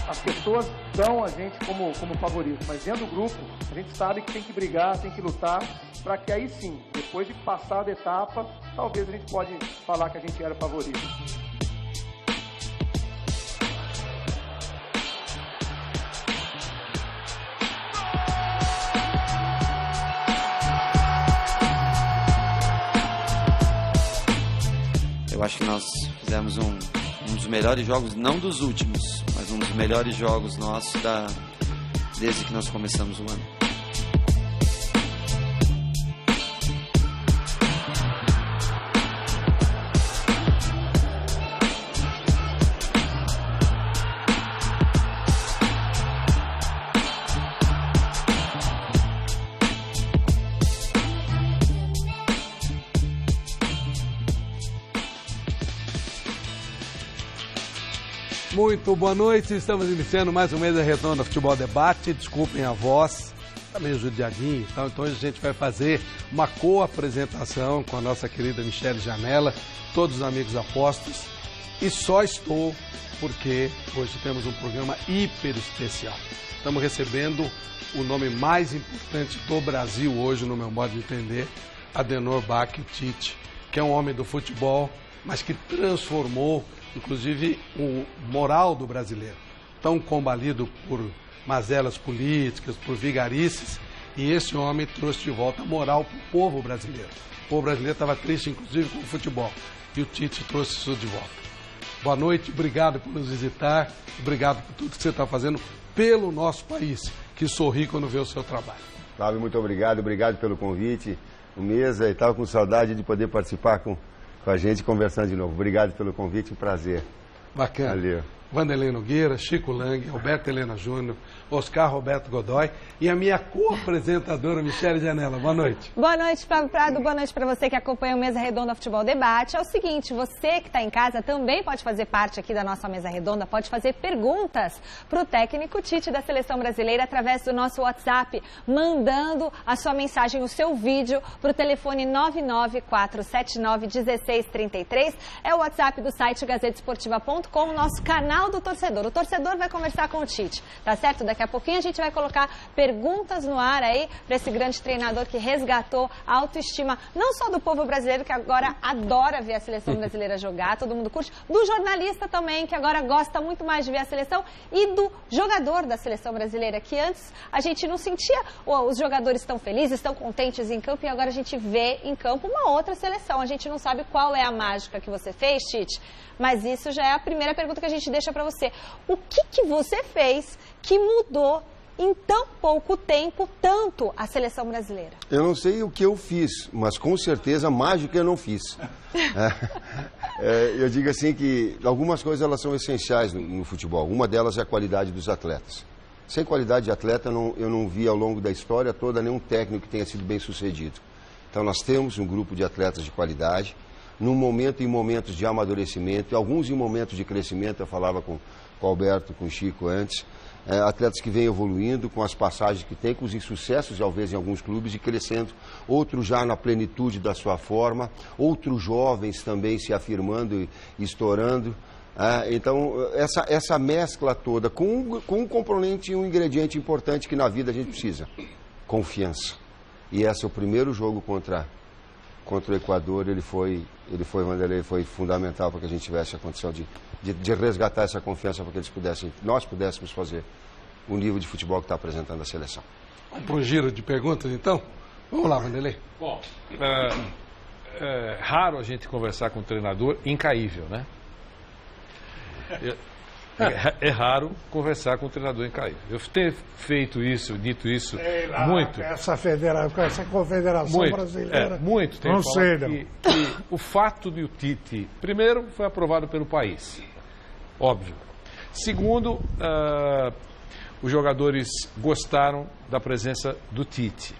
As pessoas dão a gente como favorito, mas dentro do grupo, a gente sabe que tem que brigar, tem que lutar, para que aí sim, depois de passar da etapa, talvez a gente pode falar que a gente era favorito. Eu acho que nós fizemos um dos melhores jogos, não dos últimos, mas um dos melhores jogos nossos desde que nós começamos o ano. Muito boa noite, estamos iniciando mais um Mesa Redonda Futebol Debate. Desculpem a voz, está meio judiadinho, então hoje a gente vai fazer uma co-apresentação com a nossa querida Michele Janella, todos os amigos apostos, e só estou porque hoje temos um programa hiper especial. Estamos recebendo o nome mais importante do Brasil hoje, no meu modo de entender, Adenor Bach Tite, que é um homem do futebol, mas que transformou inclusive o moral do brasileiro, tão combalido por mazelas políticas, por vigarices, e esse homem trouxe de volta a moral para o povo brasileiro. O povo brasileiro estava triste, inclusive, com o futebol, e o Tite trouxe isso de volta. Boa noite, obrigado por nos visitar, obrigado por tudo que você está fazendo pelo nosso país, que sorri quando vê o seu trabalho. Flávio, muito obrigado pelo convite, o Mesa, e estava com saudade de poder participar com a gente conversando de novo. Obrigado pelo convite, um prazer. Bacana. Valeu. Vanderlei Nogueira, Chico Lang, Roberto Helena Júnior, Oscar Roberto Godoy e a minha co-apresentadora Michele Janella. Boa noite. Boa noite, Flávio Prado. Boa noite para você que acompanha o Mesa Redonda Futebol Debate. É o seguinte, você que está em casa também pode fazer parte aqui da nossa Mesa Redonda, pode fazer perguntas para o técnico Tite da Seleção Brasileira através do nosso WhatsApp, mandando a sua mensagem, o seu vídeo para o telefone 994791633. É o WhatsApp do site gazetesportiva.com, nosso canal do torcedor. O torcedor vai conversar com o Tite, tá certo? Daqui a pouquinho a gente vai colocar perguntas no ar aí para esse grande treinador que resgatou a autoestima, não só do povo brasileiro, que agora adora ver a seleção brasileira jogar, todo mundo curte, do jornalista também, que agora gosta muito mais de ver a seleção, e do jogador da seleção brasileira, que antes a gente não sentia, os jogadores estão felizes, estão contentes em campo, e agora a gente vê em campo uma outra seleção. A gente não sabe qual é a mágica que você fez, Tite, mas isso já é a primeira pergunta que a gente deixa para você. O que você fez que mudou em tão pouco tempo tanto a seleção brasileira? Eu não sei o que eu fiz, mas com certeza mágica eu não fiz. Eu digo assim que algumas coisas elas são essenciais no futebol. Uma delas é a qualidade dos atletas. Sem qualidade de atleta, eu não vi ao longo da história toda nenhum técnico que tenha sido bem sucedido. Então nós temos um grupo de atletas de qualidade, em momentos de amadurecimento, alguns em momentos de crescimento. Eu falava com o Alberto, com o Chico antes, atletas que vêm evoluindo com as passagens que têm, com os insucessos, talvez, em alguns clubes, e crescendo, outros já na plenitude da sua forma, outros jovens também se afirmando e estourando. Então, essa mescla toda, com um componente e um ingrediente importante que na vida a gente precisa, confiança. E esse é o primeiro jogo contra o Equador, ele foi fundamental para que a gente tivesse a condição de resgatar essa confiança para que nós pudéssemos fazer o nível de futebol que está apresentando a seleção. Vamos para um giro de perguntas, então? Vamos lá, Vanderlei. Bom, é raro a gente conversar com um treinador incaível, né? É raro conversar com um treinador incaível. Eu tenho feito isso, dito isso muito. Essa confederação muito, brasileira. Muito tempo. Não sei, que o fato de o Tite, primeiro, foi aprovado pelo país. Óbvio. Segundo, os jogadores gostaram da presença do Tite.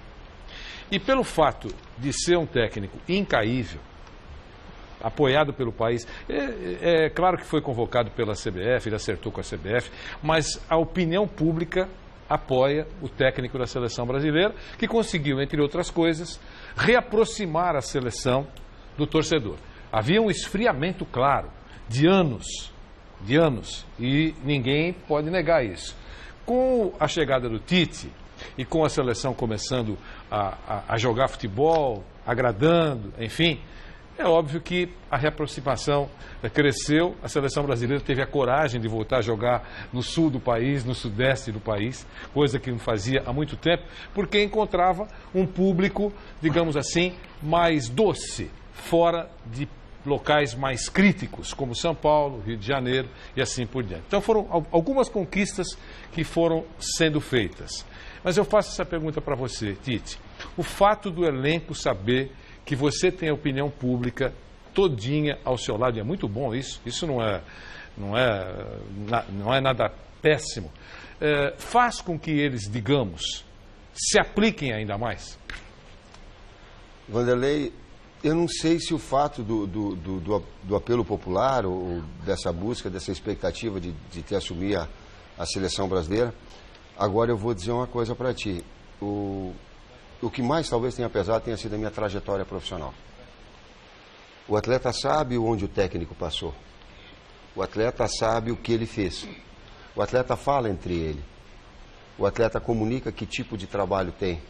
E pelo fato de ser um técnico incaível, apoiado pelo país, é claro que foi convocado pela CBF, ele acertou com a CBF, mas a opinião pública apoia o técnico da seleção brasileira, que conseguiu, entre outras coisas, reaproximar a seleção do torcedor. Havia um esfriamento claro, de anos, de anos, e ninguém pode negar isso. Com a chegada do Tite e com a seleção começando a jogar futebol, agradando, enfim, é óbvio que a reaproximação cresceu, a seleção brasileira teve a coragem de voltar a jogar no sul do país, no sudeste do país, coisa que não fazia há muito tempo, porque encontrava um público, digamos assim, mais doce, fora de locais mais críticos, como São Paulo, Rio de Janeiro e assim por diante. Então foram algumas conquistas que foram sendo feitas. Mas eu faço essa pergunta para você, Tite. O fato do elenco saber que você tem a opinião pública todinha ao seu lado, e é muito bom isso não é nada péssimo, faz com que eles, digamos, se apliquem ainda mais? Vanderlei, eu não sei se o fato do apelo popular ou dessa busca, dessa expectativa de ter assumir a seleção brasileira, agora eu vou dizer uma coisa para ti. O que mais talvez tenha pesado tenha sido a minha trajetória profissional. O atleta sabe onde o técnico passou. O atleta sabe o que ele fez. O atleta fala entre ele. O atleta comunica que tipo de trabalho tem,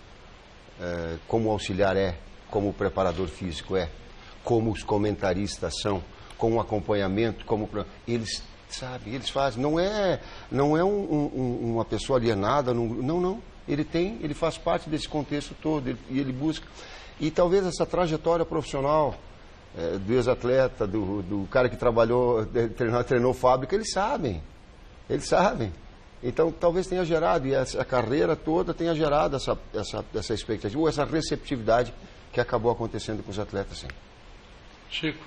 como o auxiliar é, como o preparador físico é, como os comentaristas são, como o acompanhamento, eles sabem, eles fazem. Não é uma pessoa alienada, não. Ele faz parte desse contexto todo e ele busca. E talvez essa trajetória profissional do ex-atleta, do cara que treinou fábrica, eles sabem. Então, talvez tenha gerado, e essa carreira toda tenha gerado essa expectativa, ou essa receptividade que acabou acontecendo com os atletas, sim. Chico.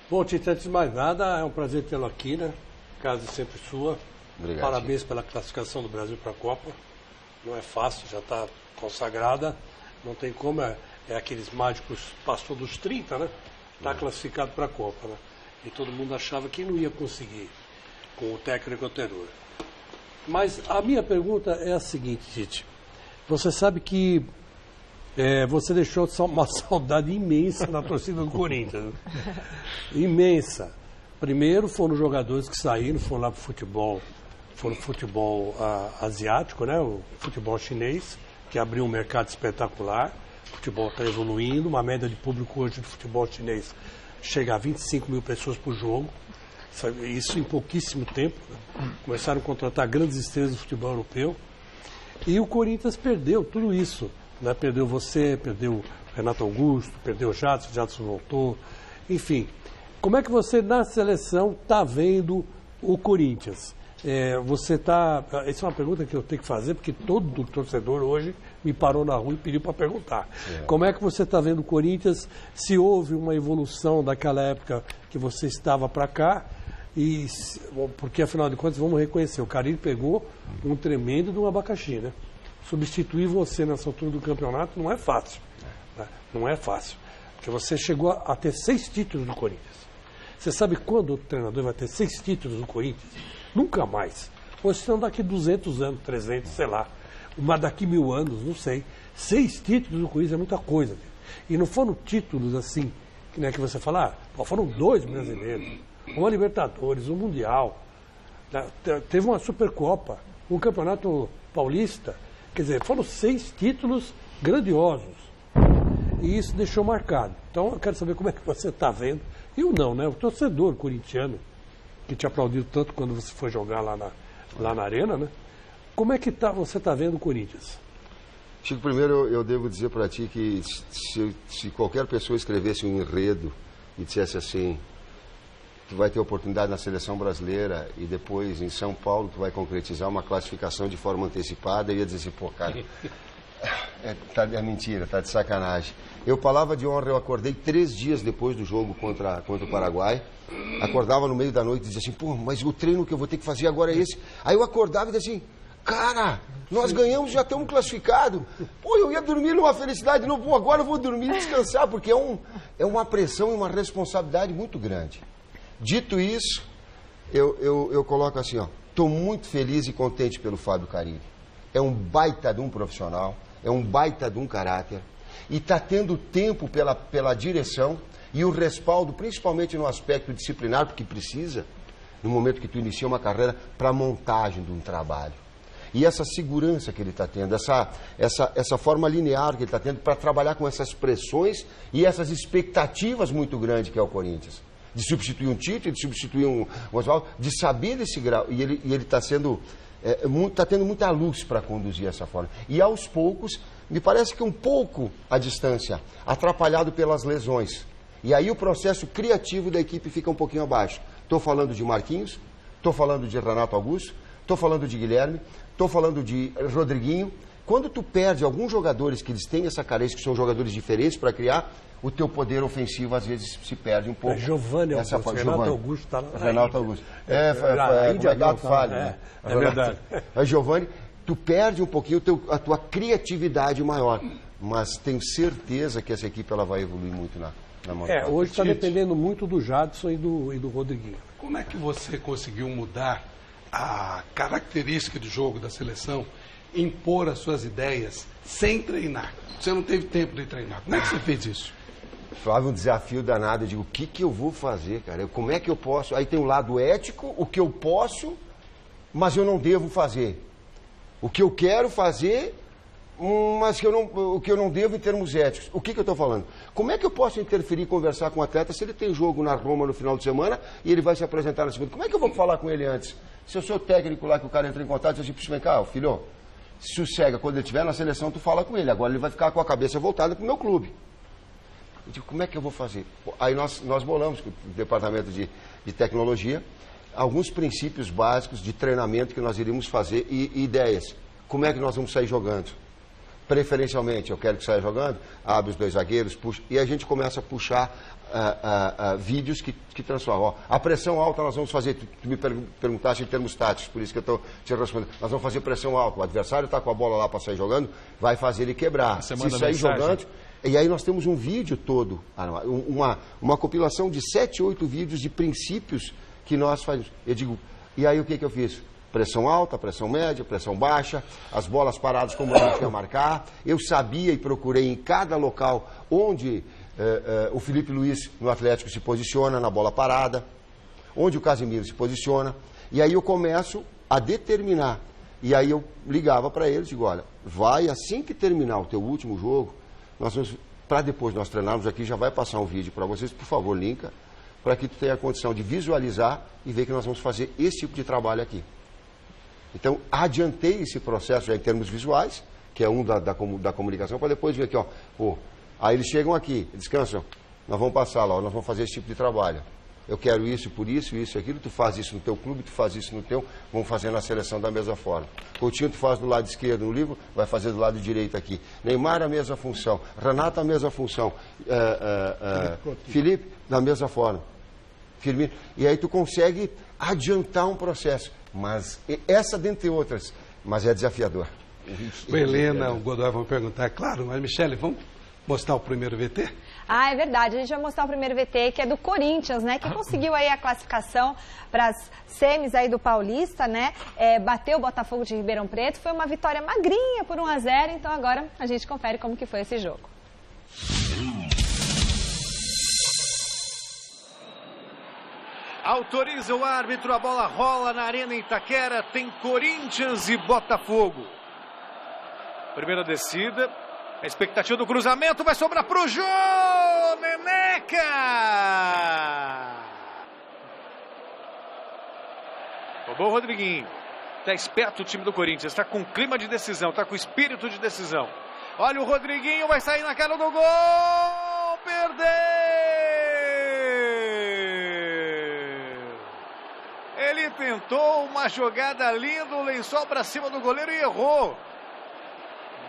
Bom, Tite, antes de mais nada, é um prazer tê-lo aqui, né? Casa sempre sua. Obrigado. Parabéns pela classificação do Brasil para a Copa. Não é fácil, já está consagrada. Não tem como, é aqueles mágicos, passou dos 30, né? Está classificado para a Copa, né? E todo mundo achava que não ia conseguir com o técnico anterior. Mas a minha pergunta é a seguinte, Tite. Você sabe que você deixou uma saudade imensa na torcida do Corinthians. Né? Imensa. Primeiro foram os jogadores que saíram, foram lá para o futebol asiático, né? O futebol chinês, que abriu um mercado espetacular. O futebol está evoluindo, uma média de público hoje do futebol chinês chega a 25 mil pessoas por jogo. Isso em pouquíssimo tempo. Né? Começaram a contratar grandes estrelas do futebol europeu. E o Corinthians perdeu tudo isso. Né? Perdeu você, perdeu o Renato Augusto, perdeu o Jadson voltou. Enfim, como é que você na seleção está vendo o Corinthians? Essa é uma pergunta que eu tenho que fazer, porque todo torcedor hoje me parou na rua e pediu para perguntar. Como é que você está vendo o Corinthians? Se houve uma evolução daquela época que você estava para cá? Porque, afinal de contas, vamos reconhecer, o Carille pegou um tremendo de um abacaxi, né? Substituir você nessa altura do campeonato não é fácil. Né? Não é fácil. Porque você chegou a ter 6 títulos do Corinthians. Você sabe quando o treinador vai ter 6 títulos do Corinthians? Nunca mais. Ou senão daqui 200 anos, 300, sei lá. Mas daqui 1000 anos, não sei. 6 títulos do Corinthians é muita coisa. E não foram títulos assim, que você fala, foram 2 brasileiros. Uma Libertadores, um Mundial. Teve uma Supercopa, um Campeonato Paulista. Quer dizer, foram 6 títulos grandiosos. E isso deixou marcado. Então eu quero saber como é que você está vendo. Eu não, né? O torcedor corintiano, que te aplaudiu tanto quando você foi jogar lá na arena, né? Como é que você está vendo o Corinthians? Chico, primeiro eu devo dizer para ti que se qualquer pessoa escrevesse um enredo e dissesse assim, tu vai ter oportunidade na seleção brasileira e depois em São Paulo tu vai concretizar uma classificação de forma antecipada, eu ia dizer assim, pô, cara, é mentira, tá de sacanagem. Eu, palavra de honra, eu acordei 3 dias depois do jogo contra o Paraguai, acordava no meio da noite e dizia assim, pô, mas o treino que eu vou ter que fazer agora é esse. Aí eu acordava e dizia assim, cara, nós ganhamos, já estamos classificados. Pô, eu ia dormir numa felicidade, não, pô, agora eu vou dormir e descansar, porque é uma pressão e uma responsabilidade muito grande. Dito isso, eu coloco assim, estou muito feliz e contente pelo Fábio Carille. É um baita de um profissional, é um baita de um caráter, e está tendo tempo pela direção e o respaldo, principalmente no aspecto disciplinar, porque precisa, no momento que tu inicia uma carreira, para a montagem de um trabalho. E essa segurança que ele está tendo, essa forma linear que ele está tendo para trabalhar com essas pressões e essas expectativas muito grandes que é o Corinthians. De substituir um Tite, de substituir um Oswaldo, de saber desse grau. E ele está sendo... está tendo muita luz para conduzir essa forma. E aos poucos, me parece que um pouco a distância, atrapalhado pelas lesões. E aí o processo criativo da equipe fica um pouquinho abaixo. Estou falando de Marquinhos, estou falando de Renato Augusto, estou falando de Guilherme, estou falando de Rodriguinho. Quando tu perde alguns jogadores que eles têm essa carência, que são jogadores diferentes para criar, o teu poder ofensivo às vezes se perde um pouco. Giovanni Augusto, Renato Augusto está lá. Renato Augusto. Foi gato falho, né? É verdade. Giovanni, tu perde um pouquinho a tua criatividade maior, mas tenho certeza que essa equipe ela vai evoluir muito na montagem. Hoje está dependendo muito do Jadson e do Rodriguinho. Como é que você conseguiu mudar a característica de jogo da seleção, impor as suas ideias sem treinar? Você não teve tempo de treinar. Como é que você fez isso? Flávio, um desafio danado. Eu digo, o que eu vou fazer, cara? Como é que eu posso? Aí tem o lado ético, o que eu posso, mas eu não devo fazer. O que eu quero fazer, mas o que eu não devo em termos éticos. O que eu estou falando? Como é que eu posso interferir e conversar com o atleta se ele tem jogo na Roma no final de semana e ele vai se apresentar na segunda? Como é que eu vou falar com ele antes? Se eu sou técnico lá que o cara entra em contato e diz assim, vem cá, filho, sossega, quando ele estiver na seleção tu fala com ele, agora ele vai ficar com a cabeça voltada para o meu clube. Eu digo, como é que eu vou fazer? Aí nós bolamos com o departamento de tecnologia alguns princípios básicos de treinamento que nós iríamos fazer e ideias. Como é que nós vamos sair jogando? Preferencialmente, eu quero que saia jogando, abre os dois zagueiros, puxa, e a gente começa a puxar vídeos que transformam. A pressão alta nós vamos fazer, tu me perguntaste em termos táticos, por isso que eu estou te respondendo. Nós vamos fazer pressão alta, o adversário está com a bola lá para sair jogando, vai fazer ele quebrar. Se sair jogando, e aí nós temos um vídeo todo, uma compilação de 7, 8 vídeos de princípios que nós fazemos. Eu digo, e aí o que eu fiz? Pressão alta, pressão média, pressão baixa, as bolas paradas como a gente ia marcar. Eu sabia e procurei em cada local onde o Felipe Luiz no Atlético se posiciona na bola parada, onde o Casemiro se posiciona. E aí eu começo a determinar. E aí eu ligava para eles e digo, olha, vai assim que terminar o teu último jogo, nós vamos, para depois nós treinarmos aqui, já vai passar um vídeo para vocês, por favor, linka, para que tu tenha a condição de visualizar e ver que nós vamos fazer esse tipo de trabalho aqui. Então, adiantei esse processo já em termos visuais, que é um da comunicação, para depois vir aqui, ó. Aí eles chegam aqui, descansam, nós vamos passar lá, nós vamos fazer esse tipo de trabalho. Eu quero isso, por isso, isso e aquilo, tu faz isso no teu clube, tu faz isso no teu, vamos fazer na seleção da mesma forma. Coutinho tu faz do lado esquerdo no livro, vai fazer do lado direito aqui. Neymar a mesma função, Renato a mesma função, Felipe da mesma forma, Firmino. E aí tu consegue adiantar um processo. Mas essa dentre outras, mas é desafiador. O Helena, o Godoy vão perguntar, claro, mas Michele, vamos mostrar o primeiro VT? Ah, é verdade, a gente vai mostrar o primeiro VT, que é do Corinthians, né, que conseguiu aí a classificação para as semis aí do Paulista, né, bateu o Botafogo de Ribeirão Preto, foi uma vitória magrinha por 1-0, então agora a gente confere como que foi esse jogo. Autoriza o árbitro, a bola rola na Arena Itaquera, tem Corinthians e Botafogo. Primeira descida, a expectativa do cruzamento, vai sobrar pro Jô, Neneca! Roubou o Rodriguinho, tá esperto o time do Corinthians, tá com clima de decisão, tá com espírito de decisão. Olha o Rodriguinho, vai sair na cara do gol, perdeu! Ele tentou uma jogada linda, o lençol para cima do goleiro e errou.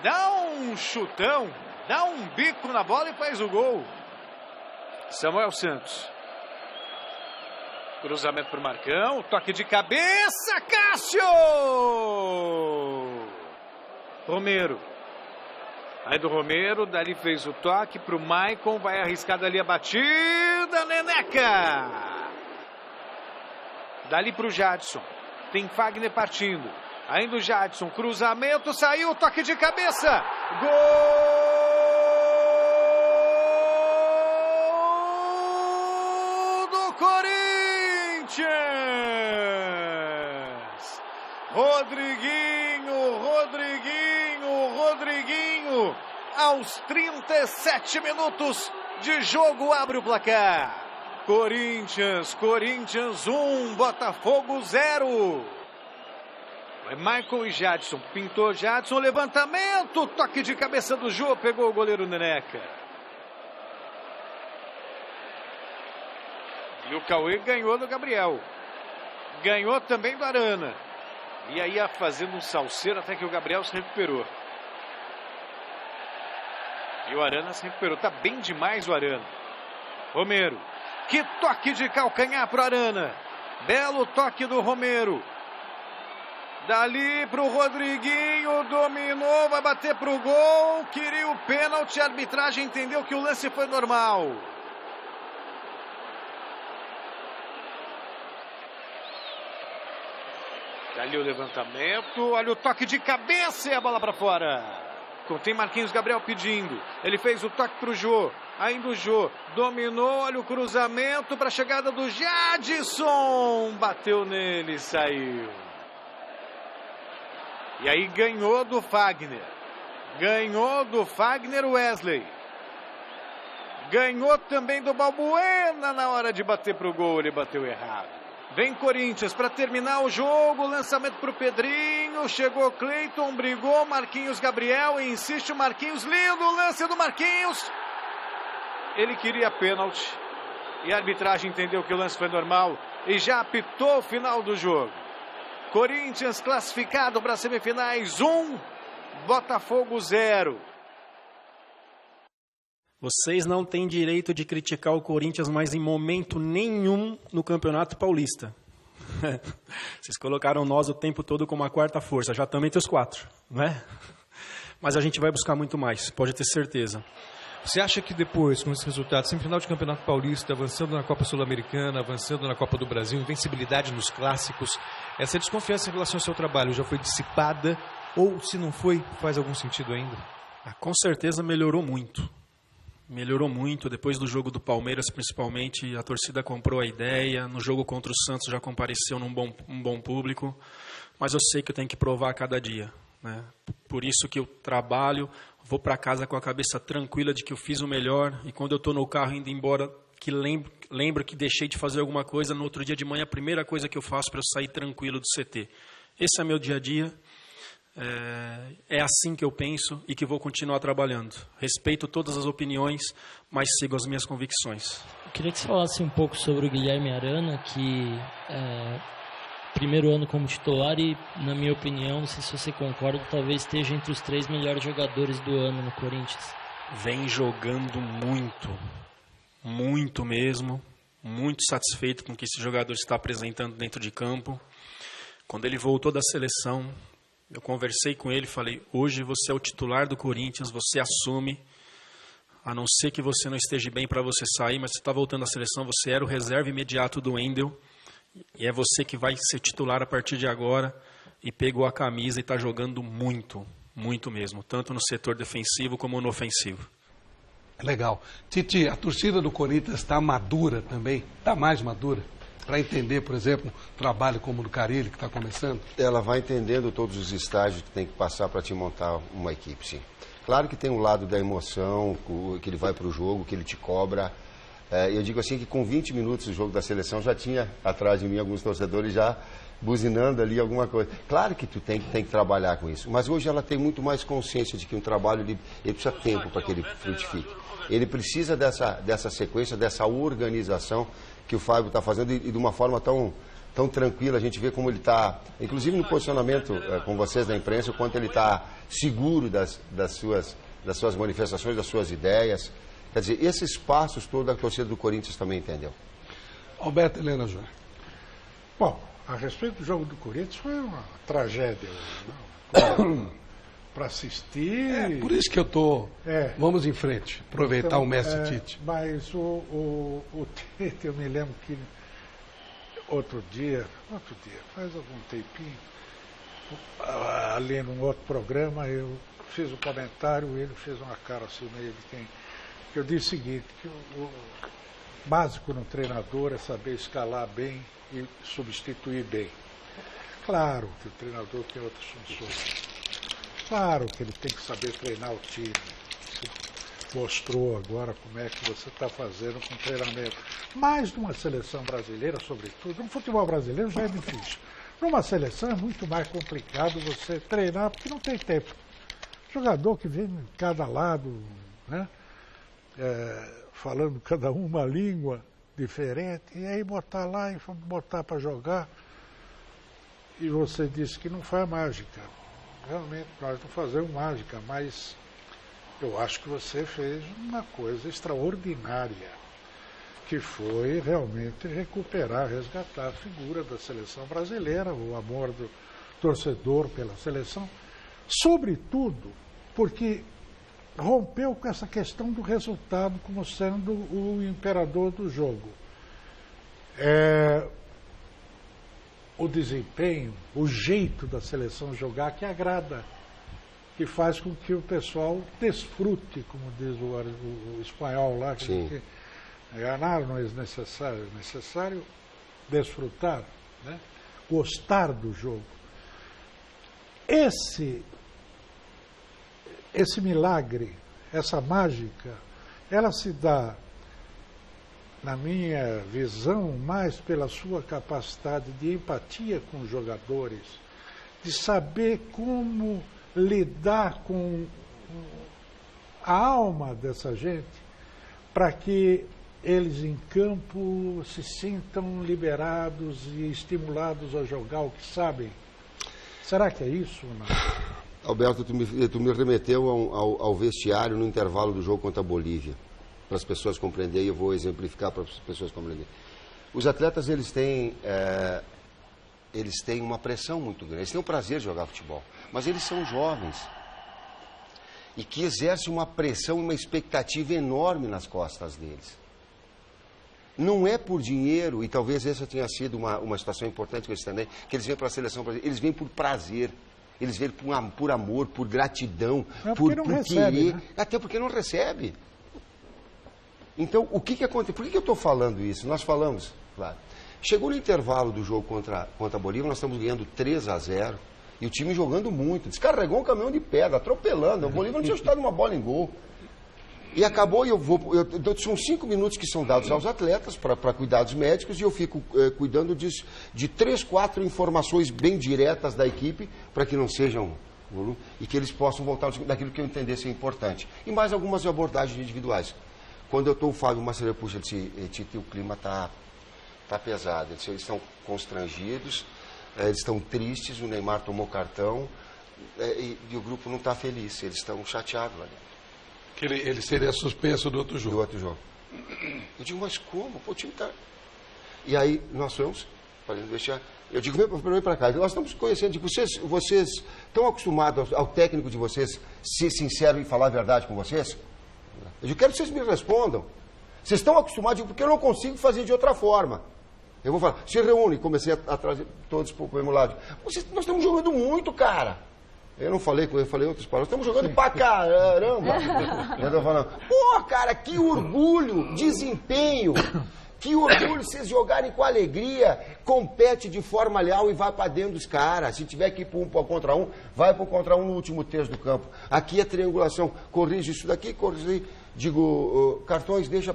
Dá um chutão, dá um bico na bola e faz o gol. Samuel Santos. Cruzamento para o Marcão, toque de cabeça, Cássio! Romero. Aí do Romero, dali fez o toque para o Maicon, vai arriscar dali a batida, Neneca! Dali para o Jadson. Tem Fagner partindo. Ainda o Jadson. Cruzamento. Saiu. Toque de cabeça. Gol do Corinthians! Rodriguinho, aos 37 minutos de jogo, abre o placar. Corinthians 1, Botafogo 0. É Michael e Jadson, pintou Jadson, levantamento, toque de cabeça do Jô, pegou o goleiro Neneca. E o Cauê ganhou do Gabriel. Ganhou também do Arana. E aí ia fazendo um salseiro até que o Gabriel se recuperou. E o Arana se recuperou. Tá bem demais o Arana. Romero. Que toque de calcanhar pro Arana. Belo toque do Romero. Dali pro Rodriguinho. Dominou, vai bater pro gol. Queria o pênalti. A arbitragem entendeu que o lance foi normal. Ali o levantamento, olha o toque de cabeça e a bola para fora. Tem Marquinhos Gabriel pedindo. Ele fez o toque para o Jô. Ainda o Jô dominou, olha o cruzamento para a chegada do Jadson. Bateu nele e saiu. E aí ganhou do Fagner. Wesley. Ganhou também do Balbuena na hora de bater para o gol. Ele bateu errado. Vem Corinthians para terminar o jogo, lançamento para o Pedrinho, chegou Cleiton, brigou, Marquinhos Gabriel, insiste o Marquinhos, lindo lance do Marquinhos. Ele queria pênalti e a arbitragem entendeu que o lance foi normal e já apitou o final do jogo. Corinthians classificado para as semifinais 1, Botafogo 0. Vocês não têm direito de criticar o Corinthians, mas em momento nenhum no Campeonato Paulista. Vocês colocaram nós o tempo todo como a quarta força, já estamos entre os 4, não é? Mas a gente vai buscar muito mais, pode ter certeza. Você acha que depois, com esse resultado, semifinal de Campeonato Paulista, avançando na Copa Sul-Americana, avançando na Copa do Brasil, invencibilidade nos clássicos, essa desconfiança em relação ao seu trabalho já foi dissipada? Ou, se não foi, faz algum sentido ainda? Com certeza melhorou muito. Melhorou muito, depois do jogo do Palmeiras principalmente, a torcida comprou a ideia, no jogo contra o Santos já compareceu num bom público, mas eu sei que eu tenho que provar a cada dia, né? Por isso que eu trabalho, vou para casa com a cabeça tranquila de que eu fiz o melhor, e quando eu estou no carro indo embora, que lembro que deixei de fazer alguma coisa, no outro dia de manhã a primeira coisa que eu faço para eu sair tranquilo do CT. Esse é meu dia a dia. É assim que eu penso e que vou continuar trabalhando. Respeito todas as opiniões, mas sigo as minhas convicções. Eu queria que você falasse um pouco sobre o Guilherme Arana, que primeiro ano como titular e, na minha opinião, não sei se você concorda, talvez esteja entre os 3 melhores jogadores do ano no Corinthians. Vem jogando muito mesmo, muito satisfeito com o que esse jogador está apresentando dentro de campo. Quando ele voltou da seleção, eu conversei com ele e falei, hoje você é o titular do Corinthians, você assume, a não ser que você não esteja bem para você sair, mas você está voltando à seleção, você era o reserva imediato do Wendel, e é você que vai ser titular a partir de agora, e pegou a camisa e está jogando muito mesmo, tanto no setor defensivo como no ofensivo. Legal. Tite, a torcida do Corinthians está madura também, está mais madura? Para entender, por exemplo, um trabalho como o do Carille, que está começando? Ela vai entendendo todos os estágios que tem que passar para te montar uma equipe, sim. Claro que tem um lado da emoção, que ele vai para o jogo, que ele te cobra. Eu digo assim que com 20 minutos do jogo da seleção já tinha atrás de mim alguns torcedores já buzinando ali alguma coisa. Claro que tu tem que trabalhar com isso, mas hoje ela tem muito mais consciência de que um trabalho ele precisa de tempo para que ele frutifique. Ele precisa dessa sequência, dessa organização que o Fábio está fazendo e de uma forma tão tranquila. A gente vê como ele está, inclusive no posicionamento com vocês da imprensa, o quanto ele está seguro das suas manifestações, das suas ideias. Quer dizer, esses passos toda a torcida do Corinthians também entendeu. Alberto Helena Júnior. Bom, a respeito do jogo do Corinthians foi uma tragédia. Para assistir. Por isso que eu estou. Vamos em frente, aproveitar então, o mestre Tite. Mas o Tite, eu me lembro que outro dia, faz algum tempinho, ali num outro programa, eu fiz um comentário, ele fez uma cara assim meio de quem. Eu disse o seguinte, que o básico no treinador é saber escalar bem e substituir bem. Claro que o treinador tem outras funções. Claro que ele tem que saber treinar o time. Você mostrou agora como é que você está fazendo com o treinamento. Mas numa seleção brasileira, sobretudo, no futebol brasileiro já é difícil. Numa seleção é muito mais complicado você treinar, porque não tem tempo. Jogador que vem de cada lado, né? Falando cada um uma língua diferente, e aí botar lá e botar para jogar. E você disse que não faz mágica. Realmente, nós não fazemos mágica, mas eu acho que você fez uma coisa extraordinária, que foi realmente recuperar, resgatar a figura da seleção brasileira, o amor do torcedor pela seleção, sobretudo porque rompeu com essa questão do resultado como sendo o imperador do jogo. O desempenho, o jeito da seleção jogar que agrada, que faz com que o pessoal desfrute, como diz o espanhol lá, que ganhar não é necessário desfrutar, né? Gostar do jogo. Esse milagre, essa mágica, ela se dá, na minha visão, mais pela sua capacidade de empatia com os jogadores, de saber como lidar com a alma dessa gente, para que eles em campo se sintam liberados e estimulados a jogar o que sabem. Será que é isso ou não? Alberto, tu me remeteu ao vestiário no intervalo do jogo contra a Bolívia, para as pessoas compreenderem, e eu vou exemplificar para as pessoas compreenderem. Os atletas, eles têm uma pressão muito grande, eles têm o prazer de jogar futebol, mas eles são jovens e que exercem uma pressão e uma expectativa enorme nas costas deles. Não é por dinheiro, e talvez essa tenha sido uma situação importante com eles também, que eles vêm para a seleção brasileira, eles vêm por prazer. Eles vêm por amor, por gratidão, por querer, né? Até porque não recebe. Então, o que acontece? Por que eu estou falando isso? Nós falamos, claro. Chegou no intervalo do jogo contra a Bolívia, nós estamos ganhando 3-0, e o time jogando muito, descarregou um caminhão de pedra, atropelando. A Bolívia não tinha chutado uma bola em gol. E acabou, são 5 minutos que são dados aos atletas para cuidados médicos, e eu fico cuidando de 3, 4 informações bem diretas da equipe, para que não sejam, e que eles possam voltar daquilo que eu entender ser importante. E mais algumas abordagens individuais. Quando eu estou, o Fábio Maceira puxa, disse, Tite, o clima está pesado, eles estão constrangidos, eles estão tristes, o Neymar tomou cartão, e o grupo não está feliz, eles estão chateados lá dentro. Que ele seria suspenso do outro jogo. Do outro jogo. Eu digo, mas como? Pô, o time está... E aí, nós fomos, eu digo, vem para cá, nós estamos conhecendo, tipo, vocês estão acostumados ao técnico de vocês ser sincero e falar a verdade com vocês? Eu quero que vocês me respondam. Vocês estão acostumados, porque eu não consigo fazer de outra forma. Eu vou falar, se reúne, comecei a trazer todos para o mesmo lado. Nós estamos jogando muito, cara. Eu não falei com ele, eu falei outras palavras. Estamos jogando pra caramba. Eu tô falando, pô, cara, que orgulho, desempenho. Que orgulho vocês jogarem com alegria. Compete de forma leal e vai pra dentro dos caras. Se tiver que ir para um contra um, vai pro contra um no último terço do campo. Aqui é triangulação. Corrige isso daqui, corrige isso aí. Digo, cartões, deixa,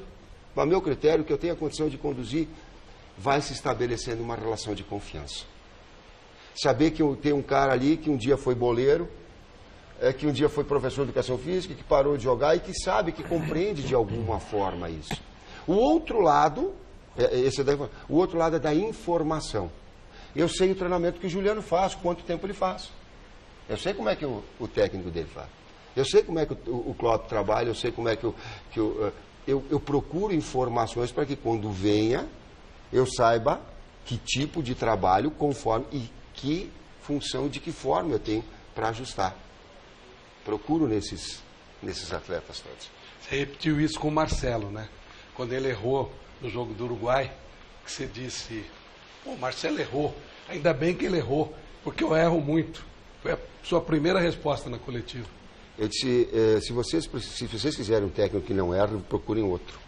a meu critério, que eu tenho a condição de conduzir. Vai se estabelecendo uma relação de confiança. Saber que tem um cara ali que um dia foi boleiro, que um dia foi professor de educação física, que parou de jogar e que sabe, que compreende de alguma forma isso. O outro lado, o outro lado é da informação. Eu sei o treinamento que o Juliano faz, quanto tempo ele faz. Eu sei como é que o técnico dele faz. Eu sei como é que o Klopp trabalha, eu sei como é que eu procuro informações para que quando venha, eu saiba que tipo de trabalho conforme e que função, de que forma eu tenho para ajustar. Procuro nesses atletas todos. Você repetiu isso com o Marcelo, né? Quando ele errou no jogo do Uruguai, que você disse, pô, Marcelo errou, ainda bem que ele errou, porque eu erro muito. Foi a sua primeira resposta na coletiva. Eu disse, se vocês quiserem um técnico que não erra, procurem outro.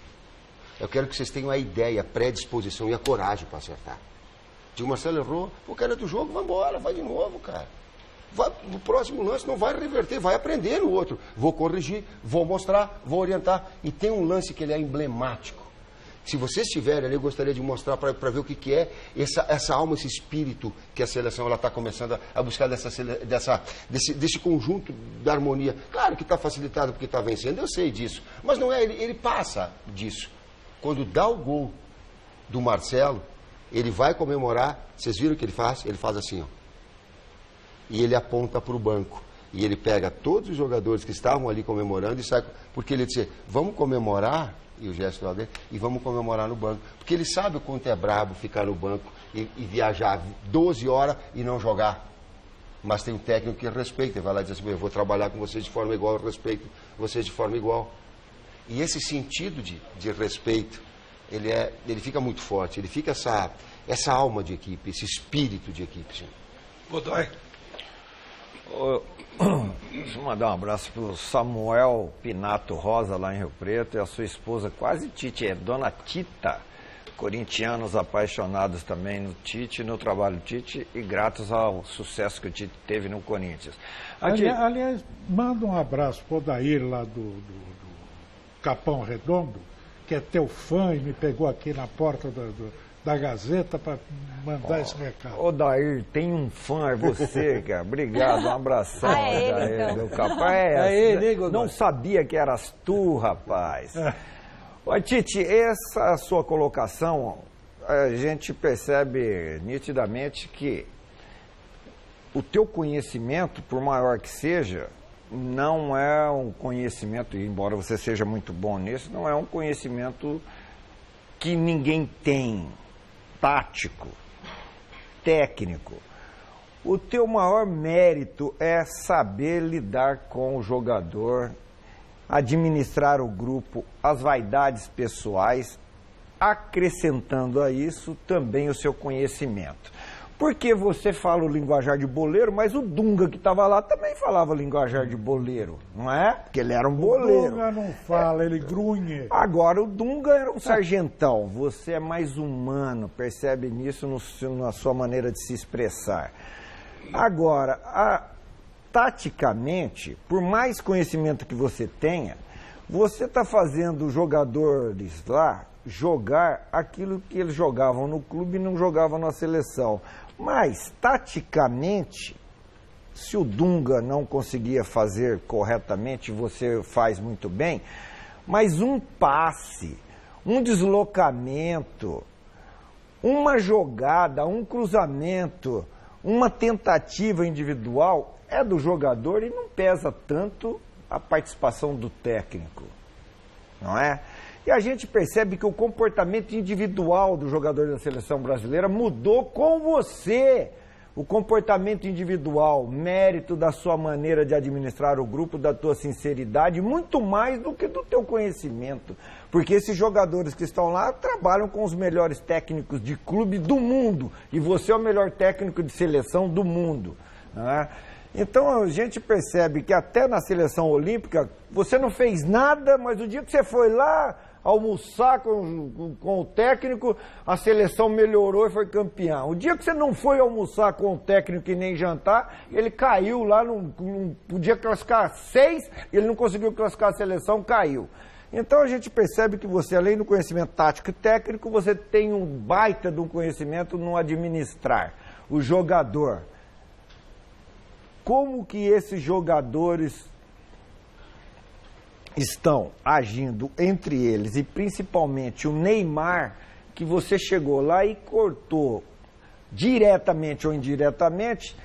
Eu quero que vocês tenham a ideia, a predisposição e a coragem para acertar. Digo, Marcelo errou, o cara é do jogo, vai embora, vai de novo, cara. Vai, no próximo lance não vai reverter, vai aprender no outro. Vou corrigir, vou mostrar, vou orientar. E tem um lance que ele é emblemático. Se vocês estiverem ali, eu gostaria de mostrar para ver o que é essa alma, esse espírito que a seleção está começando a buscar desse conjunto da harmonia. Claro que está facilitado porque está vencendo, eu sei disso. Mas não é, ele passa disso. Quando dá o gol do Marcelo, ele vai comemorar. Vocês viram o que ele faz? Ele faz assim, ó. E ele aponta para o banco. E ele pega todos os jogadores que estavam ali comemorando e sai. Porque ele disse, vamos comemorar... E o gesto lá dele, e vamos comemorar no banco. Porque ele sabe o quanto é brabo ficar no banco e viajar 12 horas e não jogar. Mas tem um técnico que respeita, vai lá e diz assim, eu vou trabalhar com vocês de forma igual, eu respeito vocês de forma igual. E esse sentido de respeito, ele fica muito forte, ele fica essa alma de equipe, esse espírito de equipe. Sim. Godoy. Deixa eu mandar um abraço para o Samuel Pinato Rosa, lá em Rio Preto, e a sua esposa, quase Tite, Dona Tita, corintianos apaixonados também no Tite, no trabalho do Tite, e gratos ao sucesso que o Tite teve no Corinthians. Aliás, manda um abraço para o Odair, lá do Capão Redondo, que é teu fã e me pegou aqui na porta da Gazeta para mandar esse recado. Odair, tem um fã, é você, cara. Obrigado, um abração. Ele, meu capaz. Não sabia que eras tu, rapaz. Ô, Tite, essa sua colocação, a gente percebe nitidamente que o teu conhecimento, por maior que seja, não é um conhecimento, embora você seja muito bom nisso, não é um conhecimento que ninguém tem. Tático, técnico. O teu maior mérito é saber lidar com o jogador, administrar o grupo, as vaidades pessoais, acrescentando a isso também o seu conhecimento. Porque você fala o linguajar de boleiro, mas o Dunga que estava lá também falava linguajar de boleiro, não é? Porque ele era um boleiro. O Dunga não fala, ele grunhe. Agora, o Dunga era um sargentão. Você é mais humano, percebe nisso na sua maneira de se expressar. Agora, taticamente, por mais conhecimento que você tenha, você está fazendo os jogadores lá jogar aquilo que eles jogavam no clube e não jogavam na seleção. Mas, taticamente, se o Dunga não conseguia fazer corretamente, você faz muito bem, mas um passe, um deslocamento, uma jogada, um cruzamento, uma tentativa individual é do jogador e não pesa tanto a participação do técnico, não é? E a gente percebe que o comportamento individual do jogador da seleção brasileira mudou com você. O comportamento individual, mérito da sua maneira de administrar o grupo, da tua sinceridade, muito mais do que do teu conhecimento. Porque esses jogadores que estão lá trabalham com os melhores técnicos de clube do mundo. E você é o melhor técnico de seleção do mundo, não é? Então a gente percebe que até na seleção olímpica, você não fez nada, mas o dia que você foi lá almoçar com o técnico, a seleção melhorou e foi campeã. O dia que você não foi almoçar com o técnico e nem jantar, ele caiu lá, não podia classificar 6, ele não conseguiu classificar a seleção, caiu. Então a gente percebe que você, além do conhecimento tático e técnico, você tem um baita de um conhecimento no administrar o jogador. Como que esses jogadores estão agindo entre eles, e principalmente o Neymar, que você chegou lá e cortou diretamente ou indiretamente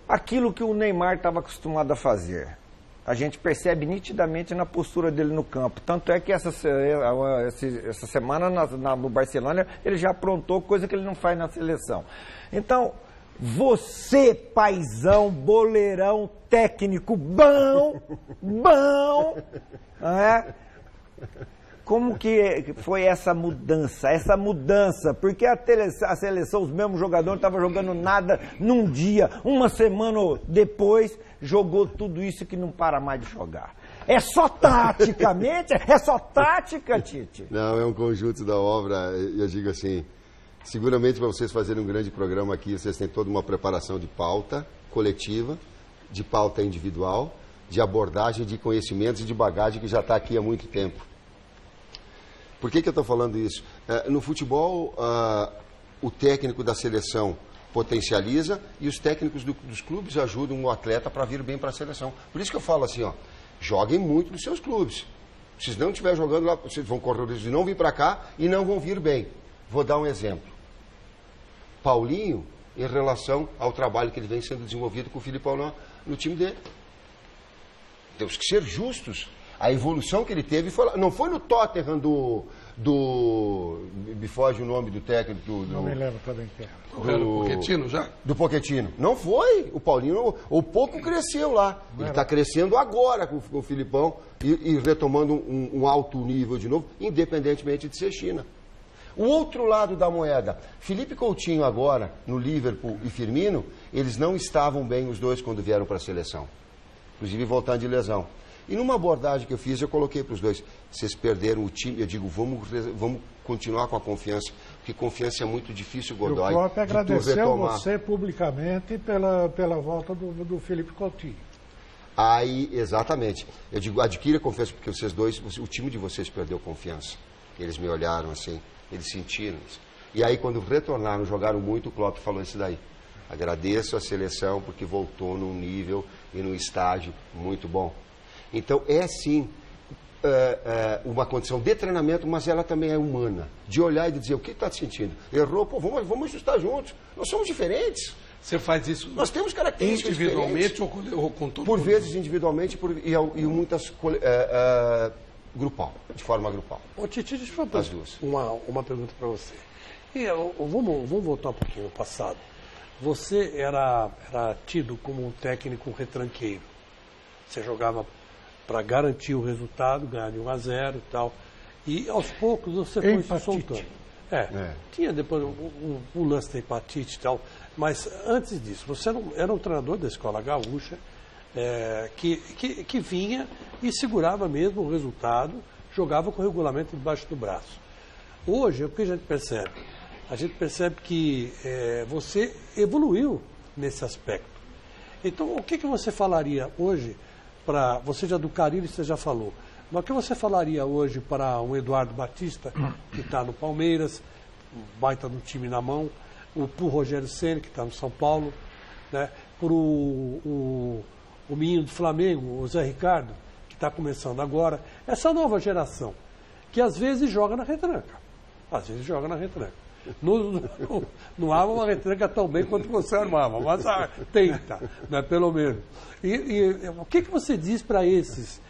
aquilo que o Neymar estava acostumado a fazer. A gente percebe nitidamente na postura dele no campo. Tanto é que essa semana no Barcelona ele já aprontou coisa que ele não faz na seleção. Então, você, paizão, boleirão, técnico bom, é? Como que foi essa mudança? Porque a seleção, os mesmos jogadores não estavam jogando nada num dia, uma semana depois, jogou tudo isso que não para mais de jogar. É só taticamente? É só tática, Tite? Não, é um conjunto da obra, eu digo assim, Seguramente, para vocês fazerem um grande programa aqui, vocês têm toda uma preparação de pauta coletiva, de pauta individual, de abordagem, de conhecimentos e de bagagem que já está aqui há muito tempo. Por que eu estou falando isso? No futebol, o técnico da seleção potencializa e os técnicos dos clubes ajudam o atleta para vir bem para a seleção. Por isso que eu falo assim, ó, joguem muito nos seus clubes. Se não estiver jogando lá, vocês vão correr o risco de não vir para cá e não vão vir bem. Vou dar um exemplo. Paulinho, em relação ao trabalho que ele vem sendo desenvolvido com o Filipão no time dele. Temos que ser justos. A evolução que ele teve não foi no Tottenham me foge o nome do técnico não me lembro também quem era. Do Pochettino já? Do Pochettino. Não foi. O Paulinho, o pouco cresceu lá. Ele está crescendo agora com o Filipão e retomando um alto nível de novo, independentemente de ser China. O outro lado da moeda, Felipe Coutinho agora, no Liverpool e Firmino, eles não estavam bem os dois quando vieram para a seleção. Inclusive voltando de lesão. E numa abordagem que eu fiz, eu coloquei para os dois, vocês perderam o time, eu digo, vamos continuar com a confiança, porque confiança é muito difícil, Godoy. O Klopp agradeceu você publicamente pela volta do Felipe Coutinho. Aí, exatamente. Eu digo, adquira confiança, porque vocês dois, o time de vocês perdeu confiança. Eles me olharam assim, eles sentiram isso. E aí, quando retornaram, jogaram muito, o Klopp falou isso daí. Agradeço a seleção, porque voltou num nível e num estágio muito bom. Então, é sim uma condição de treinamento, mas ela também é humana. De olhar e de dizer, o que está sentindo? Errou, pô, vamos ajustar juntos. Nós somos diferentes. Você faz isso Nós temos características individualmente ou com todo mundo? Por vezes individualmente e muitas grupal, de forma grupal. Ô, Titi, deixa eu fazer uma pergunta para você. Vamos voltar um pouquinho no passado. Você era tido como um técnico retranqueiro. Você jogava para garantir o resultado, ganhar de 1-0 e tal. E aos poucos você foi se soltando. Tinha depois o lance da hepatite e tal. Mas antes disso, você era um treinador da Escola Gaúcha que vinha e segurava mesmo o resultado, jogava com o regulamento debaixo do braço. Hoje, o que a gente percebe? A gente percebe que você evoluiu nesse aspecto. Então, o que você falaria hoje para... Você já do Carille, você já falou. Mas o que você falaria hoje para o Eduardo Batista, que está no Palmeiras, baita do time na mão, para o Rogério Ceni, que está no São Paulo, né? Para o menino do Flamengo, o Zé Ricardo, que está começando agora. Essa nova geração, que às vezes joga na retranca. Às vezes joga na retranca. Não arma uma retranca tão bem quanto você armava, mas tenta, né, pelo menos. E o que você diz para esses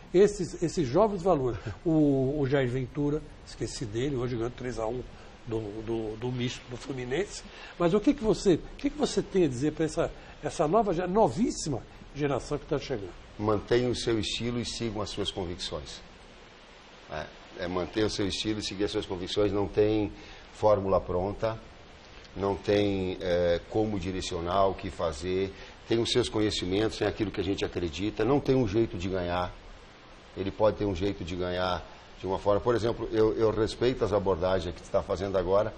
jovens valores? O Jair Ventura, esqueci dele, hoje ganhou 3-1 do misto do Fluminense. Mas o que você tem a dizer para essa novíssima geração que está chegando? Mantenham o seu estilo e sigam as suas convicções. Manter o seu estilo e seguir as suas convicções. Não tem fórmula pronta, não tem como direcionar, o que fazer, tem os seus conhecimentos, tem aquilo que a gente acredita, não tem um jeito de ganhar. Ele pode ter um jeito de ganhar de uma forma... Por exemplo, eu respeito as abordagens que você está fazendo agora,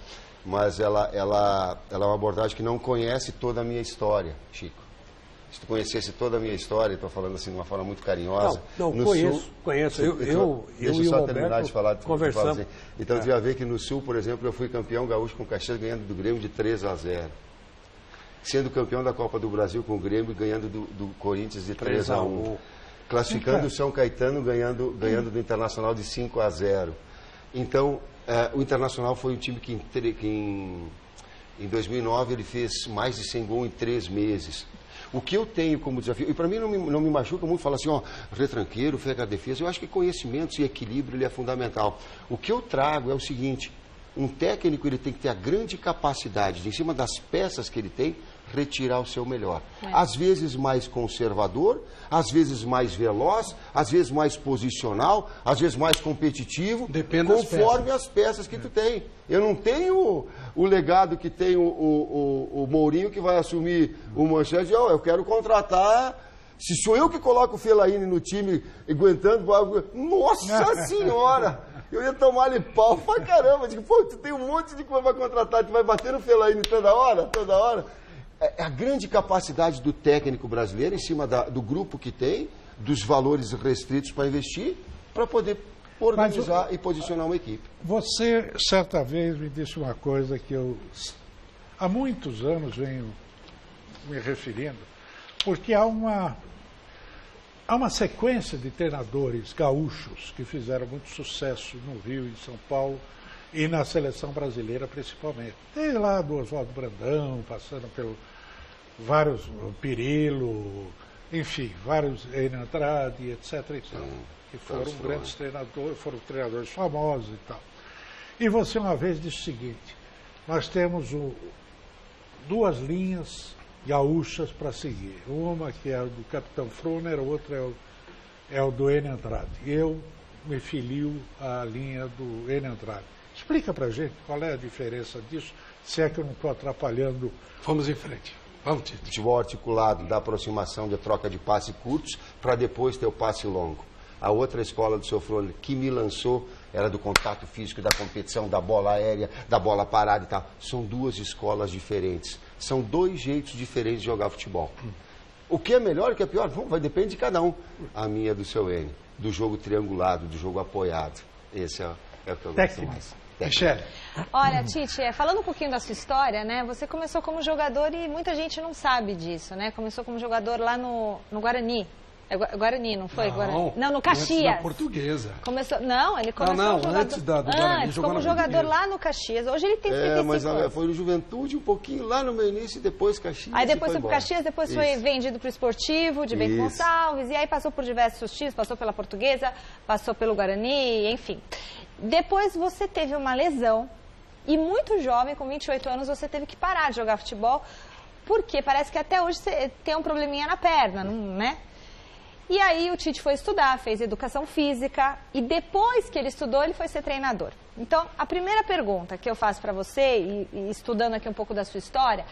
mas ela é uma abordagem que não conhece toda a minha história, Chico. Se tu conhecesse toda a minha história, estou falando assim de uma forma muito carinhosa. Não, conheço. Eu deixa e eu só o terminar de falar. Conversamos. Então, tu ia ver que no Sul, por exemplo, eu fui campeão gaúcho com o Caxias ganhando do Grêmio de 3-0. Sendo campeão da Copa do Brasil com o Grêmio ganhando do Corinthians de 3-1. Classificando o São Caetano ganhando do Internacional de 5-0. Então, o Internacional foi um time que em 2009 ele fez mais de 100 gols em 3 meses. O que eu tenho como desafio, e para mim não me machuca muito falar assim, retranqueiro, fega a defesa, eu acho que conhecimentos e equilíbrio ele é fundamental. O que eu trago é o seguinte, um técnico ele tem que ter a grande capacidade de, em cima das peças que ele tem, retirar o seu melhor. Às vezes mais conservador, às vezes mais veloz, às vezes mais posicional, às vezes mais competitivo, conforme as peças que tu tem. Eu não tenho o legado que tem o Mourinho, que vai assumir o Manchete, eu quero contratar Se sou eu que coloco o Fellaini no time, aguentando, nossa senhora! Eu ia tomar-lhe pau pra caramba. Digo, pô, tu tem um monte de coisa pra contratar, tu vai bater no Fellaini toda hora. É a grande capacidade do técnico brasileiro em cima do grupo que tem, dos valores restritos para investir, para poder organizar e posicionar uma equipe. Você, certa vez, me disse uma coisa que eu, há muitos anos, venho me referindo, porque há uma sequência de treinadores gaúchos que fizeram muito sucesso no Rio, em São Paulo e na seleção brasileira principalmente. Desde lá do Oswaldo Brandão, passando pelo vários, Pirillo, enfim, vários Enio Andrade, etc. e tal, que foram grandes treinadores, foram treinadores famosos e tal. E você uma vez disse o seguinte: nós temos duas linhas gaúchas para seguir. Uma que é a do Capitão Froner, a outra é o do Enio Andrade. Eu me filio à linha do Enio Andrade. Explica pra gente qual é a diferença disso, se é que eu não estou atrapalhando. Vamos em frente. Vamos, Tite. Futebol articulado, da aproximação, de troca de passe curtos, para depois ter o passe longo. A outra escola do seu Froner, que me lançou, era do contato físico, da competição, da bola aérea, da bola parada e tal. São duas escolas diferentes. São dois jeitos diferentes de jogar futebol. O que é melhor e o que é pior? Vai depender de cada um. A minha do seu N, do jogo triangulado, do jogo apoiado. Esse é o que eu gosto mais. Michele. Olha, Tite, falando um pouquinho da sua história, né? Você começou como jogador e muita gente não sabe disso, né? Começou como jogador lá no Guarani. É Guarani, não foi? Não, no Caxias. Na Portuguesa. Ele começou jogador... antes do Guarani. Antes, como jogador lá no Caxias. Hoje ele tem 35 mas anos. Foi no Juventude um pouquinho lá no meu início e depois Caxias. Aí depois foi pro Caxias, depois foi vendido pro Esportivo, de Bento Gonçalves, e aí passou por diversos times, passou pela Portuguesa, passou pelo Guarani, enfim. Depois você teve uma lesão e muito jovem, com 28 anos, você teve que parar de jogar futebol, porque parece que até hoje você tem um probleminha na perna, né? E aí o Tite foi estudar, fez educação física e depois que ele estudou, ele foi ser treinador. Então, a primeira pergunta que eu faço para você, e estudando aqui um pouco da sua história,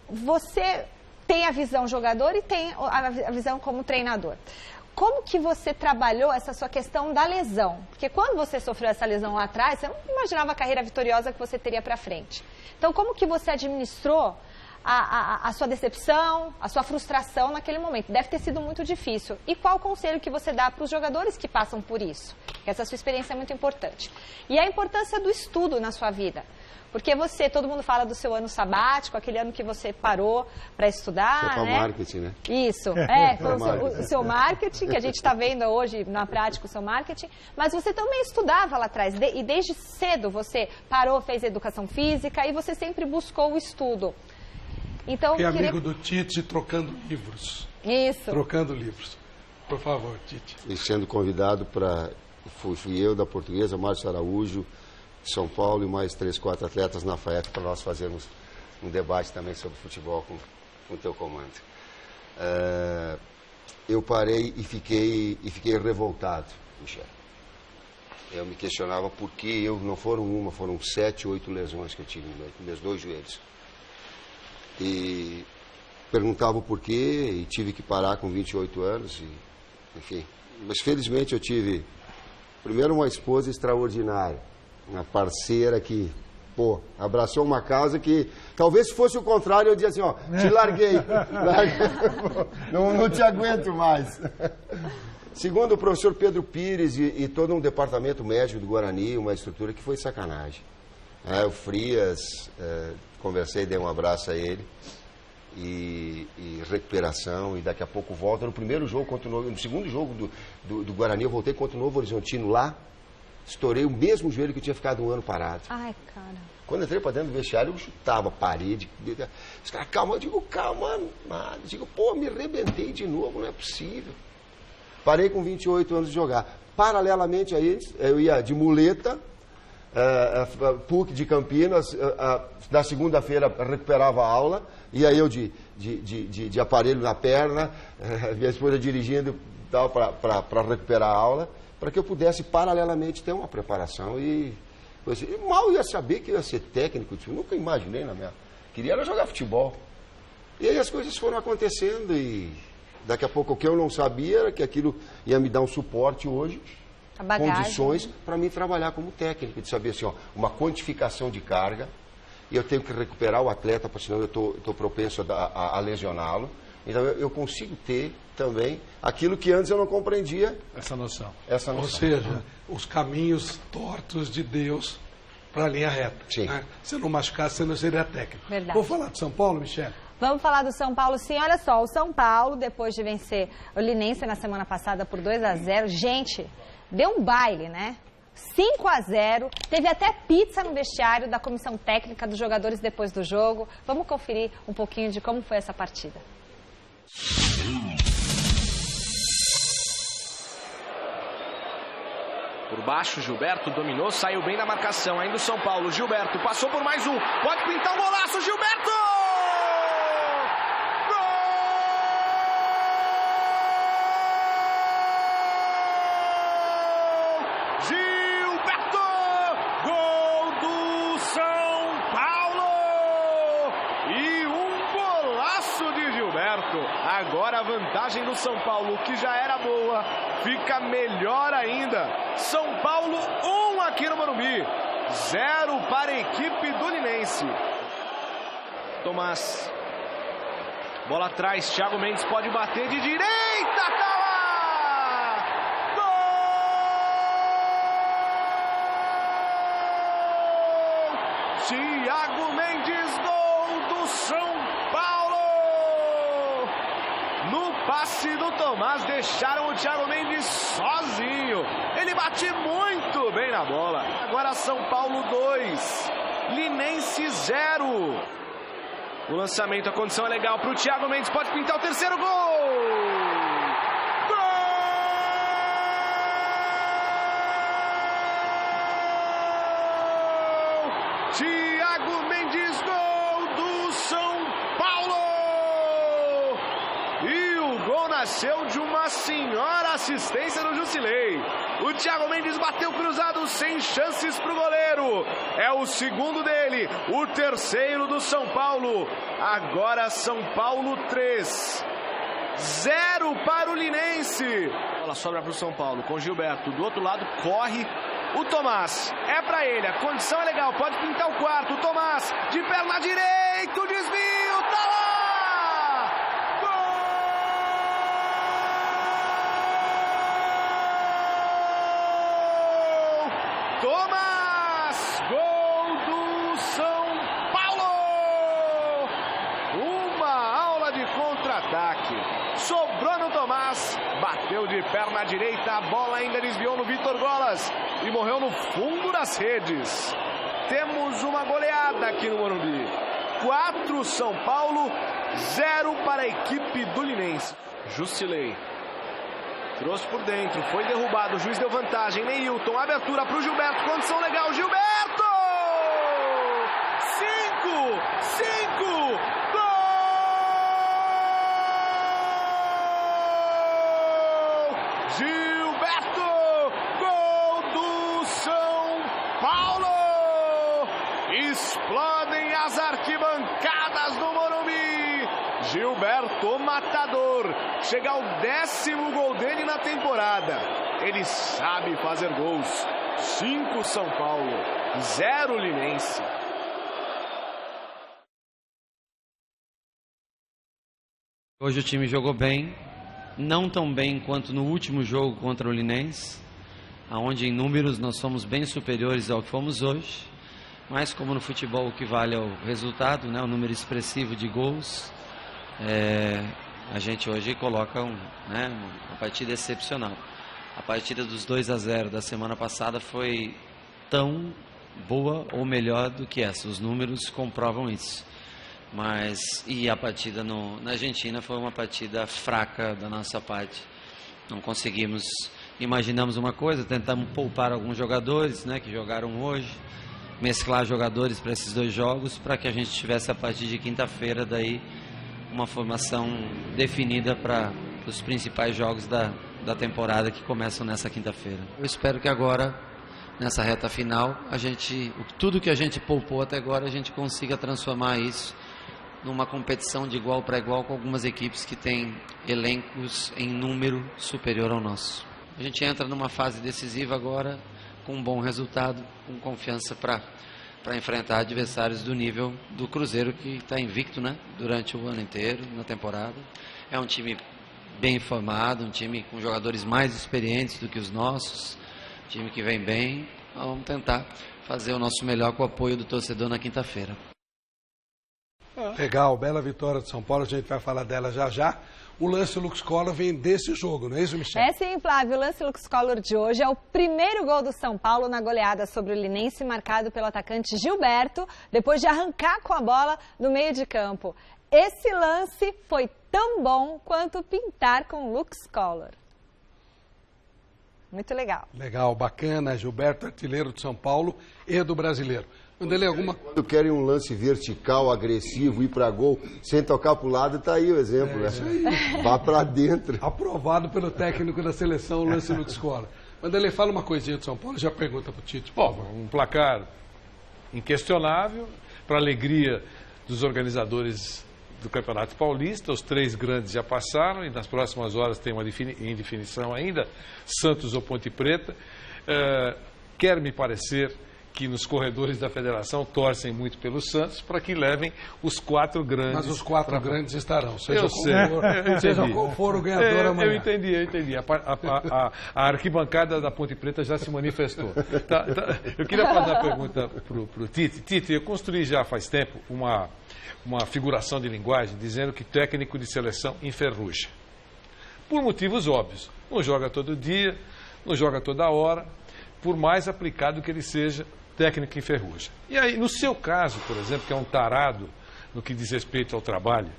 você tem a visão jogador e tem a visão como treinador. Como que você trabalhou essa sua questão da lesão? Porque quando você sofreu essa lesão lá atrás, você não imaginava a carreira vitoriosa que você teria para frente. Então, como que você administrou a sua decepção, a sua frustração naquele momento? Deve ter sido muito difícil. E qual o conselho que você dá para os jogadores que passam por isso? Porque essa sua experiência é muito importante. E a importância do estudo na sua vida. Porque todo mundo fala do seu ano sabático, aquele ano que você parou para estudar, né? Marketing, né? Isso, foi o seu marketing, que a gente está vendo hoje na prática o seu marketing. Mas você também estudava lá atrás, e desde cedo você parou, fez educação física e você sempre buscou o estudo. Então, amigo do Tite trocando livros. Isso. Trocando livros. Por favor, Tite. E sendo convidado para... Fui eu da Portuguesa, Márcio Araújo, de São Paulo, e mais 3, 4 atletas na FAEF para nós fazermos um debate também sobre futebol com o teu comando. Eu parei e fiquei revoltado, Michel. Eu me questionava por que não foram uma, foram 7, 8 lesões que eu tive nos meus 2 joelhos. E perguntava o porquê e tive que parar com 28 anos, enfim. Mas felizmente eu tive, primeiro, uma esposa extraordinária, uma parceira que, abraçou uma causa que, talvez se fosse o contrário, eu dizia assim, te larguei, não te aguento mais. Segundo o professor Pedro Pires e todo um departamento médico do Guarani, uma estrutura que foi sacanagem. O Frias, conversei, dei um abraço a ele, e recuperação, e daqui a pouco volta. No primeiro jogo, no segundo jogo do Guarani, eu voltei contra o Novo Horizontino lá, estourei o mesmo joelho que eu tinha ficado um ano parado. Ai, cara. Quando eu entrei para dentro do vestiário, eu chutava a parede. Os caras, calma, eu digo, calma, mano. Eu digo, me arrebentei de novo, não é possível. Parei com 28 anos de jogar. Paralelamente a isso, eu ia de muleta, PUC de Campinas, na segunda-feira recuperava a aula, e aí eu de aparelho na perna, minha esposa dirigindo para recuperar a aula, para que eu pudesse paralelamente ter uma preparação e mal ia saber que eu ia ser técnico, nunca imaginei queria era jogar futebol. E aí as coisas foram acontecendo e Daqui a pouco o que eu não sabia era que aquilo ia me dar um suporte hoje, condições para mim trabalhar como técnico, de saber assim, ó, uma quantificação de carga, e eu tenho que recuperar o atleta, porque senão eu estou propenso a lesioná-lo. Então eu consigo ter também aquilo que antes eu não compreendia. Essa noção. Essa noção. Ou seja, os caminhos tortos de Deus para a linha reta. Sim. Né? Se eu não machucasse, você não seria técnico. Verdade. Vou falar de São Paulo, Michele? Vamos falar do São Paulo, sim. Olha só, o São Paulo, depois de vencer o Linense na semana passada por 2-0, gente, deu um baile, né? 5-0, teve até pizza no vestiário da comissão técnica dos jogadores depois do jogo. Vamos conferir um pouquinho de como foi essa partida. Por baixo, Gilberto dominou, saiu bem da marcação. Ainda o São Paulo, Gilberto passou por mais um. Pode pintar um golaço, Gilberto! Agora a vantagem do São Paulo, que já era boa, fica melhor ainda. São Paulo 1 aqui no Morumbi, 0 para a equipe do Linense. Tomás, bola atrás, Thiago Mendes pode bater de direita, tá lá! Gol! Thiago Mendes, gol do São Paulo! No passe do Tomás, deixaram o Thiago Mendes sozinho. Ele bate muito bem na bola. Agora São Paulo 2, Linense 0. O lançamento, a condição é legal para o Thiago Mendes. Pode pintar o terceiro gol. Gol! Thiago Mendes, gol do São Paulo. E o gol nasceu de uma senhora assistência do Jusilei. O Thiago Mendes bateu cruzado sem chances para o goleiro. É o segundo dele, o terceiro do São Paulo. Agora São Paulo 3, 0 para o Linense. A bola sobra para o São Paulo com Gilberto. Do outro lado corre o Tomás. É para ele, a condição é legal. Pode pintar o quarto. O Tomás de perna direita, o desvio, tá lá! Tomás, gol do São Paulo! Uma aula de contra-ataque. Sobrou no Tomás, bateu de perna direita, a bola ainda desviou no Vitor Golas e morreu no fundo das redes. Temos uma goleada aqui no Morumbi. 4 São Paulo, 0 para a equipe do Linense. Jusilei trouxe por dentro, foi derrubado, o juiz deu vantagem, Neilton, abertura para o Gilberto, condição legal, Gilberto! 5! Gol! Gilberto! Gol do São Paulo! Explodem as arquibancadas do Morumbi! Gilberto Matador, chega ao 10º gol dele na temporada. Ele sabe fazer gols. 5 São Paulo, 0 Linense. Hoje o time jogou bem, não tão bem quanto no último jogo contra o Linense, onde em números nós somos bem superiores ao que fomos hoje, mas como no futebol o que vale é o resultado, né, o número expressivo de gols. A gente hoje coloca uma partida excepcional. A partida dos 2-0 da semana passada foi tão boa ou melhor do que essa. Os números comprovam isso. E a partida na Argentina foi uma partida fraca da nossa parte. Não conseguimos, imaginamos uma coisa, tentamos poupar alguns jogadores, né, que jogaram hoje, mesclar jogadores para esses 2 jogos, para que a gente tivesse a partir de quinta-feira daí uma formação definida para os principais jogos da temporada que começam nessa quinta-feira. Eu espero que agora, nessa reta final, tudo que a gente poupou até agora, a gente consiga transformar isso numa competição de igual para igual com algumas equipes que têm elencos em número superior ao nosso. A gente entra numa fase decisiva agora com um bom resultado, com confiança para enfrentar adversários do nível do Cruzeiro, que está invicto, né, durante o ano inteiro, na temporada. É um time bem formado, um time com jogadores mais experientes do que os nossos, um time que vem bem. Vamos tentar fazer o nosso melhor com o apoio do torcedor na quinta-feira. Legal, bela vitória de São Paulo, a gente vai falar dela já já. O lance Lux Collor vem desse jogo, não é isso, Michel? É sim, Flávio. O lance Lux Collor de hoje é o primeiro gol do São Paulo na goleada sobre o Linense, marcado pelo atacante Gilberto, depois de arrancar com a bola no meio de campo. Esse lance foi tão bom quanto pintar com Lux Collor. Muito legal. Legal, bacana. Gilberto, artilheiro de São Paulo e do Brasileiro. Vanderlei, Quando querem um lance vertical, agressivo, ir para gol, sem tocar para o lado, tá aí o exemplo, né? Isso aí. Vá para dentro. Aprovado pelo técnico da seleção, o lance Lux Collor. Vanderlei, fala uma coisinha de São Paulo, já pergunta para o Tite. Bom, um placar inquestionável, para alegria dos organizadores do Campeonato Paulista. Os 3 grandes já passaram e nas próximas horas tem uma em definição ainda, Santos ou Ponte Preta. Quer me parecer que nos corredores da federação torcem muito pelo Santos para que levem os 4 grandes. Mas os 4 grandes estarão. Seja qual for o ganhador amanhã. Eu entendi. A arquibancada da Ponte Preta já se manifestou. Eu queria fazer a pergunta para o Tite. Tite, eu construí já faz tempo uma figuração de linguagem dizendo que técnico de seleção enferruja. Por motivos óbvios. Não joga todo dia, não joga toda hora, por mais aplicado que ele seja, técnico enferruja. E aí, no seu caso, por exemplo, que é um tarado no que diz respeito ao trabalho,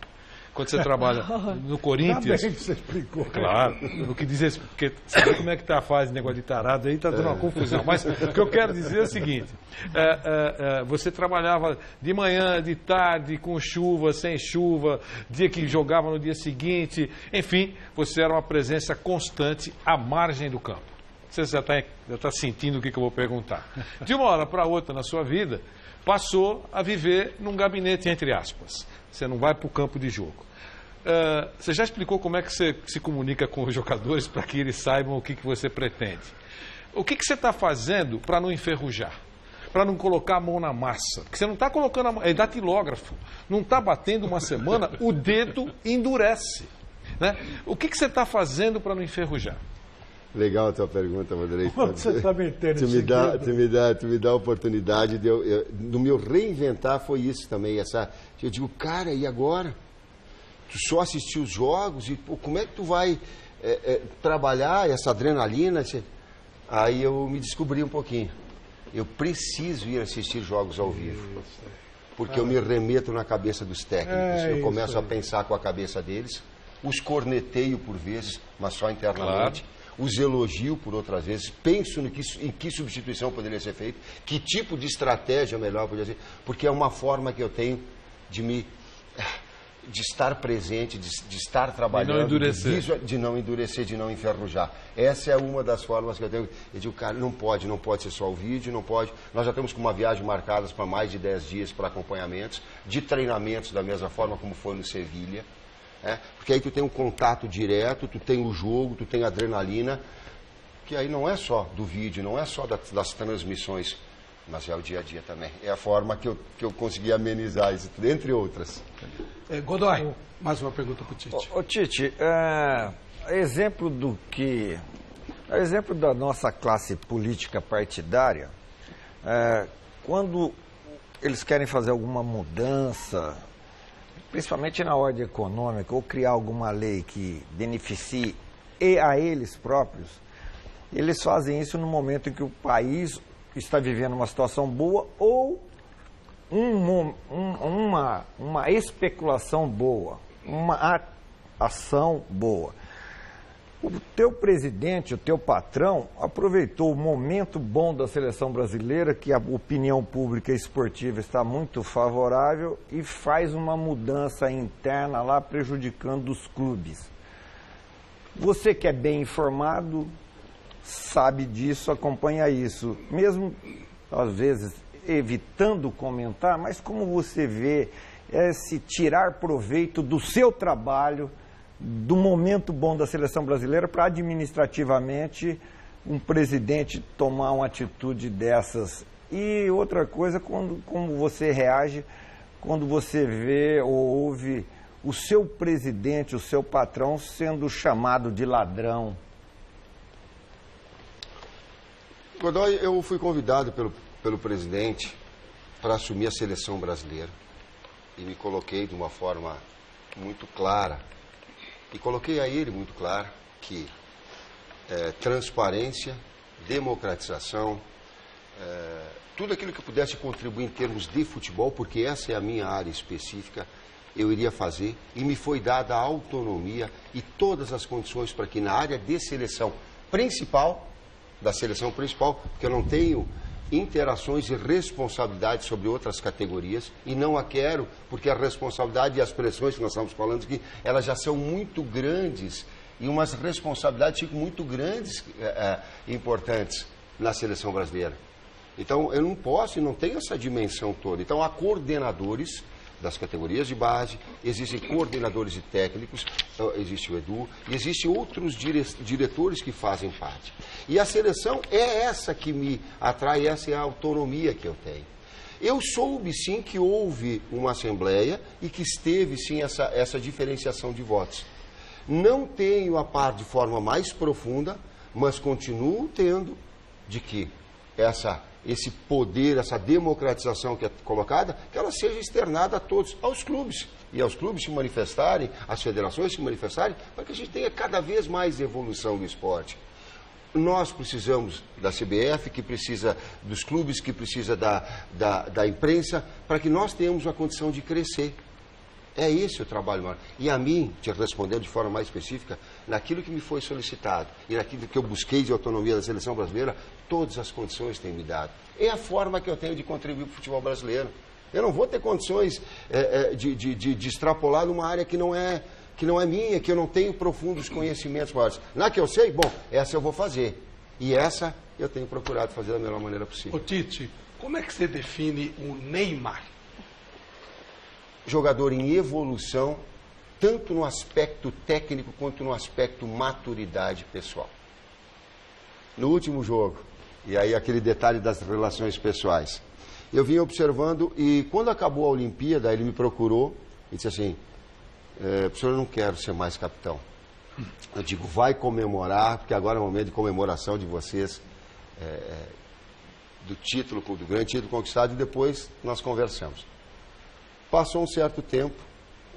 quando você trabalha no Corinthians... Também você explicou. Claro, no que diz respeito... Porque sabe como é que está a fase de negócio de tarado aí, está dando uma confusão. Mas o que eu quero dizer é o seguinte, você trabalhava de manhã, de tarde, com chuva, sem chuva, dia que jogava no dia seguinte, enfim, você era uma presença constante à margem do campo. Você já está sentindo o que eu vou perguntar. De uma hora para outra na sua vida, passou a viver num gabinete, entre aspas. Você não vai para o campo de jogo. Você já explicou como é que você se comunica com os jogadores para que eles saibam o que você pretende. O que você está fazendo para não enferrujar? Para não colocar a mão na massa? Porque você não está colocando a mão... É datilógrafo. Não está batendo uma semana, o dedo endurece. Né? O que você está fazendo para não enferrujar? Legal a tua pergunta, Vanderlei. Você também tem tu me dá a oportunidade de do meu reinventar foi isso também. Eu digo, cara, e agora? Tu só assistiu os jogos e como é que tu vai trabalhar essa adrenalina? Aí eu me descobri um pouquinho. Eu preciso ir assistir jogos ao vivo. Porque eu me remeto na cabeça dos técnicos. Eu começo a pensar com a cabeça deles. Os corneteio por vezes, mas só internamente. Claro. Os elogio por outras vezes, penso em que substituição poderia ser feita, que tipo de estratégia melhor poderia ser, porque é uma forma que eu tenho de estar presente, de estar trabalhando, de não endurecer, de não enferrujar. Essa é uma das formas que eu tenho. Eu digo, cara, não pode ser só o vídeo, não pode. Nós já temos com uma viagem marcada para mais de 10 dias para acompanhamentos, de treinamentos da mesma forma como foi no Sevilha. Porque aí tu tem um contato direto, tu tem o jogo, tu tem a adrenalina, que aí não é só do vídeo, não é só das transmissões, mas é o dia a dia também. É a forma que eu consegui amenizar isso, entre outras. Godoy, mais uma pergunta para o Tite. Ô Tite, exemplo da nossa classe política partidária, quando eles querem fazer alguma mudança, principalmente na ordem econômica, ou criar alguma lei que beneficie a eles próprios, eles fazem isso no momento em que o país está vivendo uma situação boa ou uma especulação boa, uma ação boa. O teu presidente, o teu patrão, aproveitou o momento bom da seleção brasileira, que a opinião pública e esportiva está muito favorável, e faz uma mudança interna lá, prejudicando os clubes. Você que é bem informado, sabe disso, acompanha isso. Mesmo, às vezes, evitando comentar, mas como você vê é se tirar proveito do seu trabalho, do momento bom da seleção brasileira, para administrativamente um presidente tomar uma atitude dessas. E outra coisa, como você reage quando você vê ou ouve o seu presidente, o seu patrão sendo chamado de ladrão? Godoy, eu fui convidado pelo presidente para assumir a seleção brasileira e me coloquei de uma forma muito clara, e coloquei a ele muito claro que transparência, democratização, tudo aquilo que pudesse contribuir em termos de futebol, porque essa é a minha área específica, eu iria fazer, e me foi dada a autonomia e todas as condições para que na área de seleção principal, da seleção principal, porque eu não tenho interações e responsabilidades sobre outras categorias, e não a quero, porque a responsabilidade e as pressões que nós estamos falando aqui, elas já são muito grandes, e umas responsabilidades muito grandes e importantes na seleção brasileira. Então, eu não posso e não tenho essa dimensão toda. Então, há coordenadores das categorias de base, existem coordenadores e técnicos, existe o Edu, e existem outros diretores que fazem parte. E a seleção é essa que me atrai, essa é a autonomia que eu tenho. Eu soube, sim, que houve uma assembleia e que esteve, sim, essa diferenciação de votos. Não tenho a par de forma mais profunda, mas continuo tendo de que esse poder, essa democratização que é colocada, que ela seja externada a todos, aos clubes. E aos clubes se manifestarem, às federações se manifestarem, para que a gente tenha cada vez mais evolução do esporte. Nós precisamos da CBF, que precisa dos clubes, que precisa da imprensa, para que nós tenhamos uma condição de crescer. É esse o trabalho maior. E a mim, te respondendo de forma mais específica, naquilo que me foi solicitado e naquilo que eu busquei de autonomia da seleção brasileira, todas as condições têm me dado. É a forma que eu tenho de contribuir para o futebol brasileiro. Eu não vou ter condições de extrapolar numa área que não é minha, que eu não tenho profundos conhecimentos maiores. Na que eu sei, bom, essa eu vou fazer. E essa eu tenho procurado fazer da melhor maneira possível. Ô Tite, como é que você define o Neymar? Jogador em evolução, tanto no aspecto técnico quanto no aspecto maturidade pessoal. No último jogo, e aí aquele detalhe das relações pessoais, eu vim observando e quando acabou a Olimpíada, ele me procurou e disse assim, professor, eu não quero ser mais capitão. Eu digo, vai comemorar, porque agora é o momento de comemoração de vocês, do título, do grande título conquistado, e depois nós conversamos. Passou um certo tempo,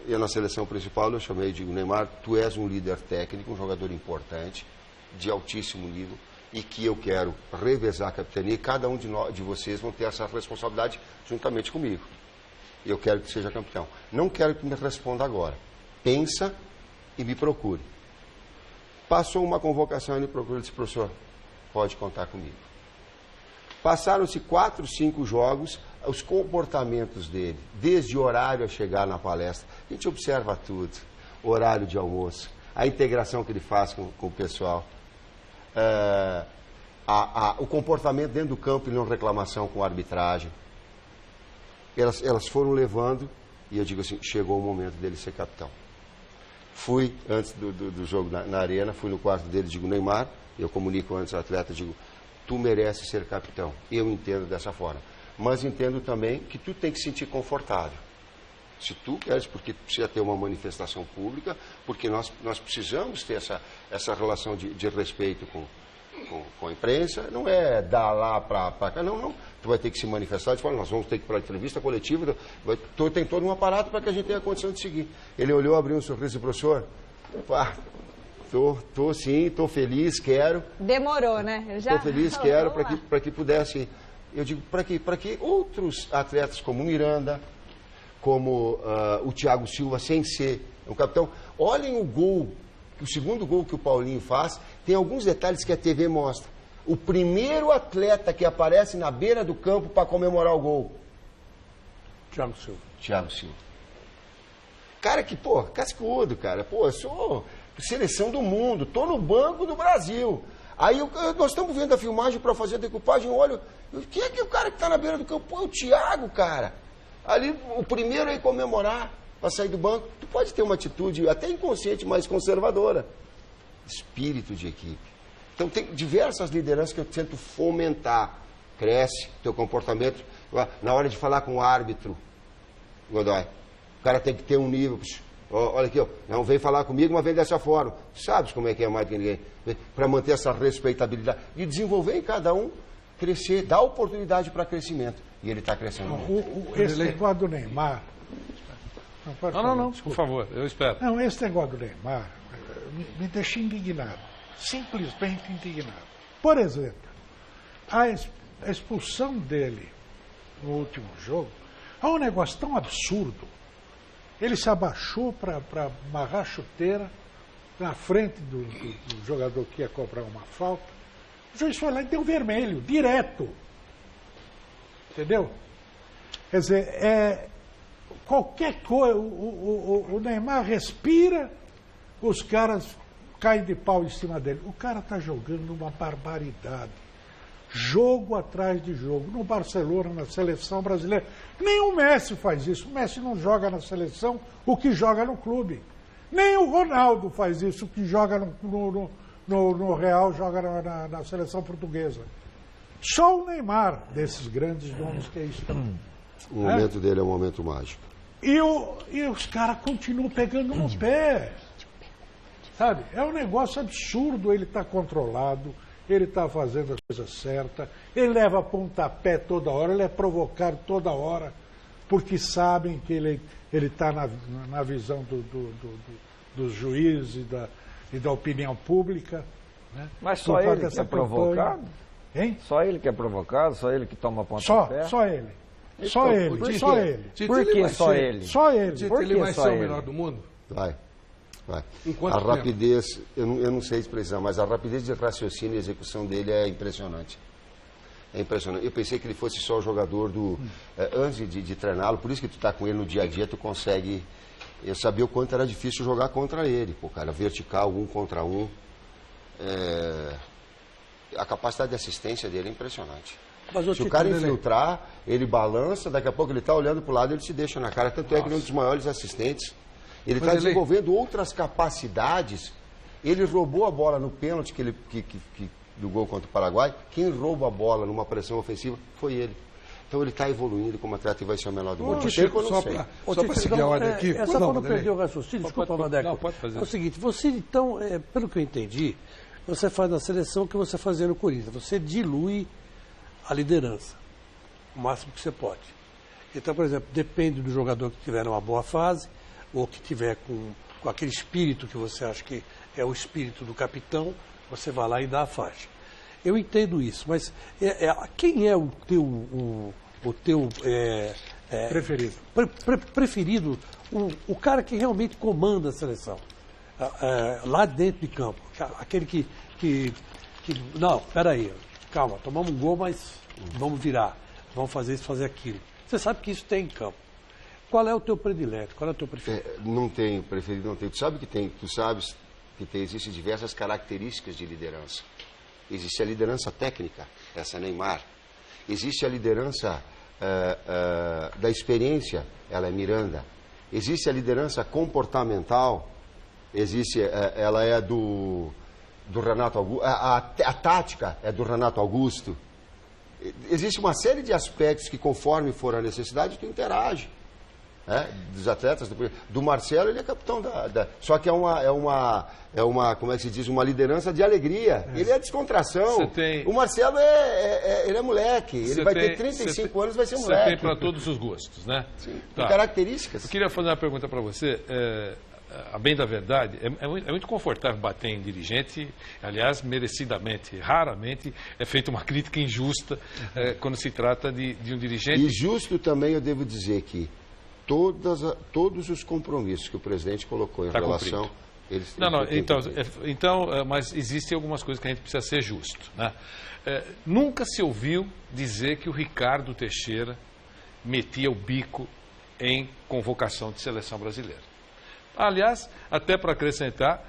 e na seleção principal eu chamei e digo, Neymar, tu és um líder técnico, um jogador importante, de altíssimo nível, e que eu quero revezar a capitania, e cada um de vocês vão ter essa responsabilidade juntamente comigo. Eu quero que seja campeão. Não quero que me responda agora. Pensa e me procure. Passou uma convocação e me procurou e disse, professor, pode contar comigo. Passaram-se 4, 5 jogos, os comportamentos dele, desde o horário a chegar na palestra, a gente observa tudo, horário de almoço, a integração que ele faz com o pessoal, o comportamento dentro do campo e não reclamação com a arbitragem. Elas foram levando, e eu digo assim, chegou o momento dele ser capitão. Fui, antes do jogo na arena, fui no quarto dele, digo, Neymar, eu comunico antes ao atleta, digo, tu mereces ser capitão. Eu entendo dessa forma. Mas entendo também que tu tem que se sentir confortável. Se tu queres, porque precisa ter uma manifestação pública, porque nós precisamos ter essa relação de respeito com a imprensa, não é dar lá para cá, não. Tu vai ter que se manifestar, nós vamos ter que ir para a entrevista coletiva, tem todo um aparato para que a gente tenha a condição de seguir. Ele olhou, abriu um sorriso e disse, professor, tô feliz, quero. Demorou, né? Estou feliz, quero, para que pudesse... Eu digo, para que outros atletas como o Miranda, como o Thiago Silva, sem ser um capitão, olhem o gol, o segundo gol que o Paulinho faz, tem alguns detalhes que a TV mostra. O primeiro atleta que aparece na beira do campo para comemorar o gol. Thiago Silva. Cara que, cascudo, cara. Eu sou seleção do mundo, tô no banco do Brasil. Aí nós estamos vendo a filmagem para fazer a decupagem, olho, quem é que é o cara que está na beira do campo? É o Thiago, cara. Ali, o primeiro é comemorar para sair do banco. Tu pode ter uma atitude até inconsciente, mas conservadora. Espírito de equipe. Então, tem diversas lideranças que eu tento fomentar. Cresce teu comportamento. Na hora de falar com o árbitro, Godoy, o cara tem que ter um nível. Olha aqui, ó, não vem falar comigo, mas vem dessa forma. Tu sabes como é que é mais que ninguém. Para manter essa respeitabilidade. E desenvolver em cada um, crescer, dar oportunidade para crescimento. E ele está crescendo. Esse negócio do Neymar. Não, por favor, eu espero. Não, esse negócio do Neymar me deixa indignado. Simplesmente indignado. Por exemplo, a expulsão dele no último jogo é um negócio tão absurdo. Ele se abaixou para amarrar a chuteira na frente do jogador que ia cobrar uma falta. O juiz foi lá e deu vermelho, direto. Entendeu? Quer dizer, qualquer coisa, o Neymar respira, os caras caem de pau em cima dele. O cara está jogando uma barbaridade. Jogo atrás de jogo. No Barcelona, na seleção brasileira. Nem o Messi faz isso. O Messi não joga na seleção o que joga no clube. Nem o Ronaldo faz isso, o que joga no Real, joga na seleção portuguesa. Só o Neymar, desses grandes nomes que é isso. O momento dele é um momento mágico. E os caras continuam pegando no pé. Sabe? É um negócio absurdo. Ele está controlado, ele está fazendo a coisa certa, ele leva pontapé toda hora, ele é provocado toda hora, porque sabem que ele está na visão dos juízes e da opinião pública. Né? Mas só ele que é provocado? Hein? Só ele que é provocado? Só ele que toma pontapé? Só ele. Só ele. Por que só ele? Por que só ele? Só ele. Ele vai ser o melhor do mundo? Vai. A rapidez, eu não sei expressar, mas a rapidez de raciocínio e execução dele é impressionante. É impressionante. Eu pensei que ele fosse só o jogador antes de treiná-lo, por isso que tu está com ele no dia a dia, tu consegue. Eu sabia o quanto era difícil jogar contra ele. Pô, cara, vertical, 1 contra 1. A capacidade de assistência dele é impressionante. Se o cara infiltrar, ele balança, daqui a pouco ele está olhando para o lado e ele se deixa na cara. Tanto é que ele é um dos maiores assistentes. Ele está desenvolvendo outras capacidades. Ele roubou a bola no pênalti do gol contra o Paraguai. Quem rouba a bola numa pressão ofensiva foi ele. Então ele está evoluindo como atleta e vai ser o melhor do mundo. Só para seguir a ordem aqui. Só para não perder o raciocínio, desculpa, Vandeco. Não, pode fazer. É o seguinte, você então, pelo que eu entendi, você faz na seleção o que você fazia no Corinthians. Você dilui a liderança o máximo que você pode. Então, por exemplo, depende do jogador que tiver uma boa fase ou que tiver com aquele espírito que você acha que é o espírito do capitão, você vai lá e dá a faixa. Eu entendo isso, mas quem é o teu preferido? Preferido, o cara que realmente comanda a seleção, lá dentro de campo, aquele que não, peraí, calma, tomamos um gol, mas vamos virar, vamos fazer isso, fazer aquilo. Você sabe que isso tem em campo. Qual é o teu predileto? Qual é o teu preferido? Não tenho preferido, não tenho. Tu sabes que existem diversas características de liderança. Existe a liderança técnica, essa é Neymar. Existe a liderança da experiência, ela é Miranda. Existe a liderança comportamental, ela é do Renato Augusto. A tática é do Renato Augusto. Existe uma série de aspectos que, conforme for a necessidade, tu interage. Dos atletas, do Marcelo, ele é capitão só que é uma como é que se diz, uma liderança de alegria. Ele é descontração. O Marcelo ele é moleque, ele vai ter 35 anos, vai ser moleque. Você tem para todos os gostos, né? Sim, tá. Características. Eu queria fazer uma pergunta para você. A bem da verdade, é muito confortável bater em dirigente, aliás, merecidamente. Raramente é feita uma crítica injusta quando se trata de um dirigente. E justo também eu devo dizer que todos os compromissos que o presidente colocou em relação... Mas existem algumas coisas que a gente precisa ser justo. Né? Nunca se ouviu dizer que o Ricardo Teixeira metia o bico em convocação de seleção brasileira. Aliás, até para acrescentar,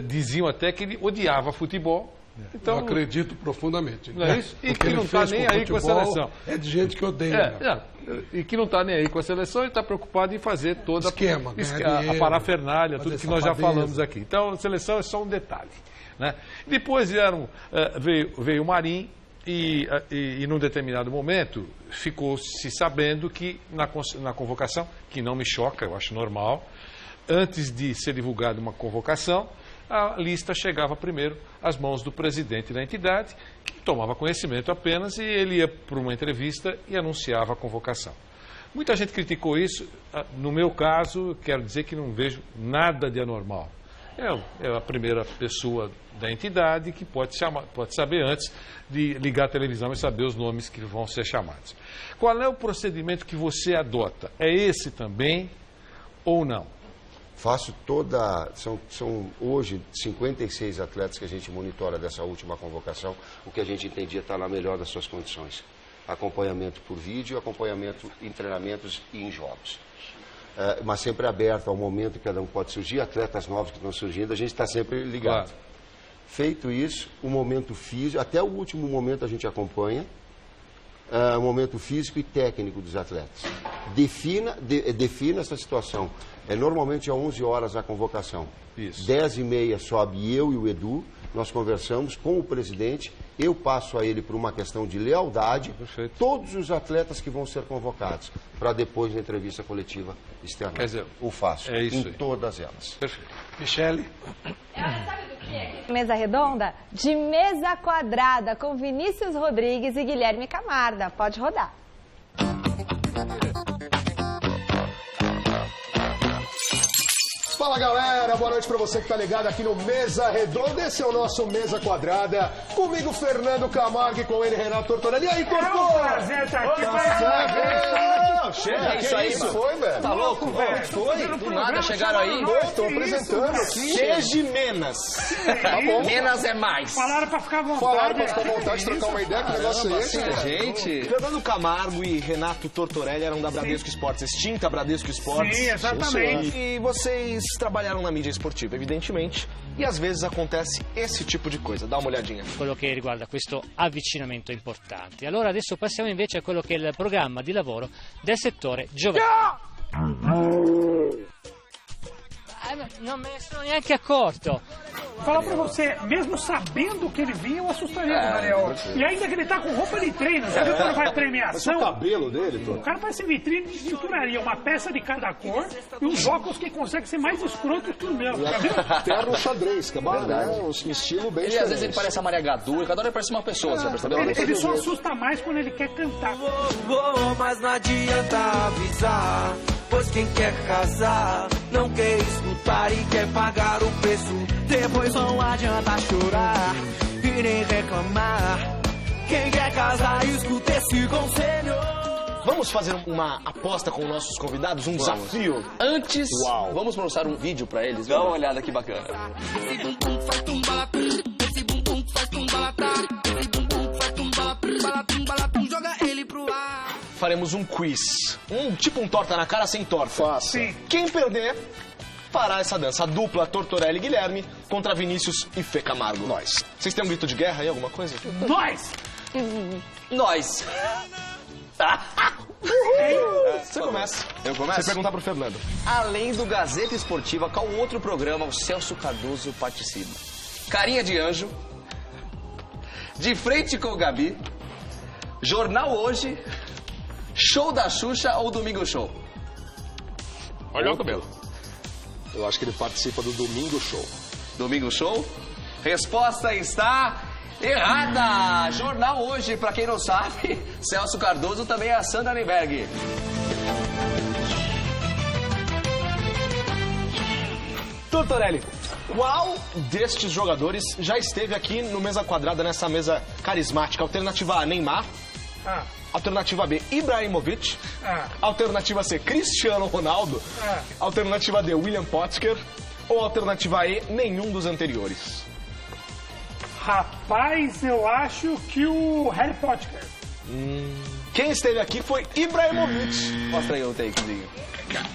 diziam até que ele odiava futebol, Então, eu acredito profundamente. Não é isso? E que não está nem aí com a seleção. É de gente que odeia. E que não está nem aí com a seleção e está preocupado em fazer toda a parafernália, tudo que nós já falamos aqui. Então, a seleção é só um detalhe. Né? Depois veio o Marinho e num determinado momento ficou-se sabendo que na convocação, que não me choca, eu acho normal, antes de ser divulgada uma convocação, a lista chegava primeiro às mãos do presidente da entidade, que tomava conhecimento apenas, e ele ia para uma entrevista e anunciava a convocação. Muita gente criticou isso. No meu caso, quero dizer que não vejo nada de anormal. É a primeira pessoa da entidade que pode saber antes de ligar a televisão e saber os nomes que vão ser chamados. Qual é o procedimento que você adota? É esse também ou não? Faço são hoje 56 atletas que a gente monitora dessa última convocação, o que a gente entendia estar na melhor das suas condições. Acompanhamento por vídeo, acompanhamento em treinamentos e em jogos. Mas sempre aberto ao momento que cada um pode surgir, atletas novos que estão surgindo, a gente está sempre ligado. Claro. Feito isso, o momento físico, até o último momento a gente acompanha, o momento físico e técnico dos atletas. Defina essa situação. Normalmente às 11 horas a convocação. Isso. 10h30 sobe eu e o Edu, nós conversamos com o presidente, eu passo a ele por uma questão de lealdade, todos os atletas que vão ser convocados, para depois na entrevista coletiva externa. Quer dizer, o faço, em todas elas. Perfeito. Michele? Sabe do que é? Mesa redonda? De mesa quadrada, com Vinícius Rodrigues e Guilherme Camarda. Pode rodar. Fala galera, boa noite pra você que tá ligado aqui no Mesa Redonda. Esse é o nosso Mesa Quadrada. Comigo, Fernando Camargo, e com ele, Renato Tortorelli. E aí, Tortor? É um prazer estar aqui. Chega, isso aí, isso foi, velho? Tá louco, velho? Foi? Do nada chegaram aí. Tô apresentando aqui. Cheias de menas. Tá bom. Menos é mais. Falaram pra ficar à vontade. Falaram pra ficar à vontade, trocar uma ideia, que negócio é esse? Gente. Fernando Camargo e Renato Tortorelli eram da Bradesco Esportes, extinta Bradesco Esportes. Sim, exatamente. E vocês trabalharam na mídia esportiva, evidentemente, e às vezes acontece esse tipo di coisa. Dá uma olhadinha. Quello che riguarda questo avvicinamento importante. Allora adesso passiamo invece a quello che è il programma di lavoro del settore giovanile. Non me ne sono neanche accorto. Falar pra você, mesmo sabendo que ele vinha, eu assustaria com o Daniel. E ainda que ele tá com roupa de treino, já viu quando vai premiação? Mas o cabelo dele, pô. O cara parece vitrine de tinturaria, uma peça de cada cor e uns óculos que conseguem ser mais escrotos que o meu, já viu? Terno xadrez, que é um estilo bem Ele às vezes ele parece a Maria Gadu, cada hora ele parece uma pessoa, você percebeu? Ele só assusta mais quando ele quer cantar. Mas não adianta avisar, pois quem quer casar não quer escutar e quer pagar o preço. Depois não adianta chorar e nem reclamar. Quem quer casar, escuta esse conselho. Vamos fazer uma aposta com nossos convidados, um desafio. Antes, vamos mostrar um vídeo pra eles. Dá uma olhada que bacana. Faremos um quiz. Tipo um torta na cara sem torta. Sim. Quem perder fará essa dança. A dupla Tortorelli e Guilherme contra Vinícius e Fê Camargo. Nós. Vocês têm um grito de guerra aí, alguma coisa? Nós! Nós! Você começa. Eu começo? Você perguntar pro Fernando. Além do Gazeta Esportiva, qual outro programa o Celso Cardoso participa? Carinha de Anjo, De Frente com o Gabi, Jornal Hoje, Show da Xuxa ou Domingo Show? Olha o cabelo. Eu acho que ele participa do Domingo Show. Domingo Show? Resposta está errada! Jornal Hoje, pra quem não sabe, Celso Cardoso também é a Sandra Nemberg. Tortorelli, qual destes jogadores já esteve aqui no Mesa Quadrada, nessa mesa carismática? Alternativa A, Neymar. Alternativa B, Ibrahimovic. Alternativa C, Cristiano Ronaldo. Alternativa D, William Potker. Ou alternativa E, nenhum dos anteriores? Rapaz, eu acho que o Harry Potter. Quem esteve aqui foi Ibrahimovic. Mostra aí o takezinho.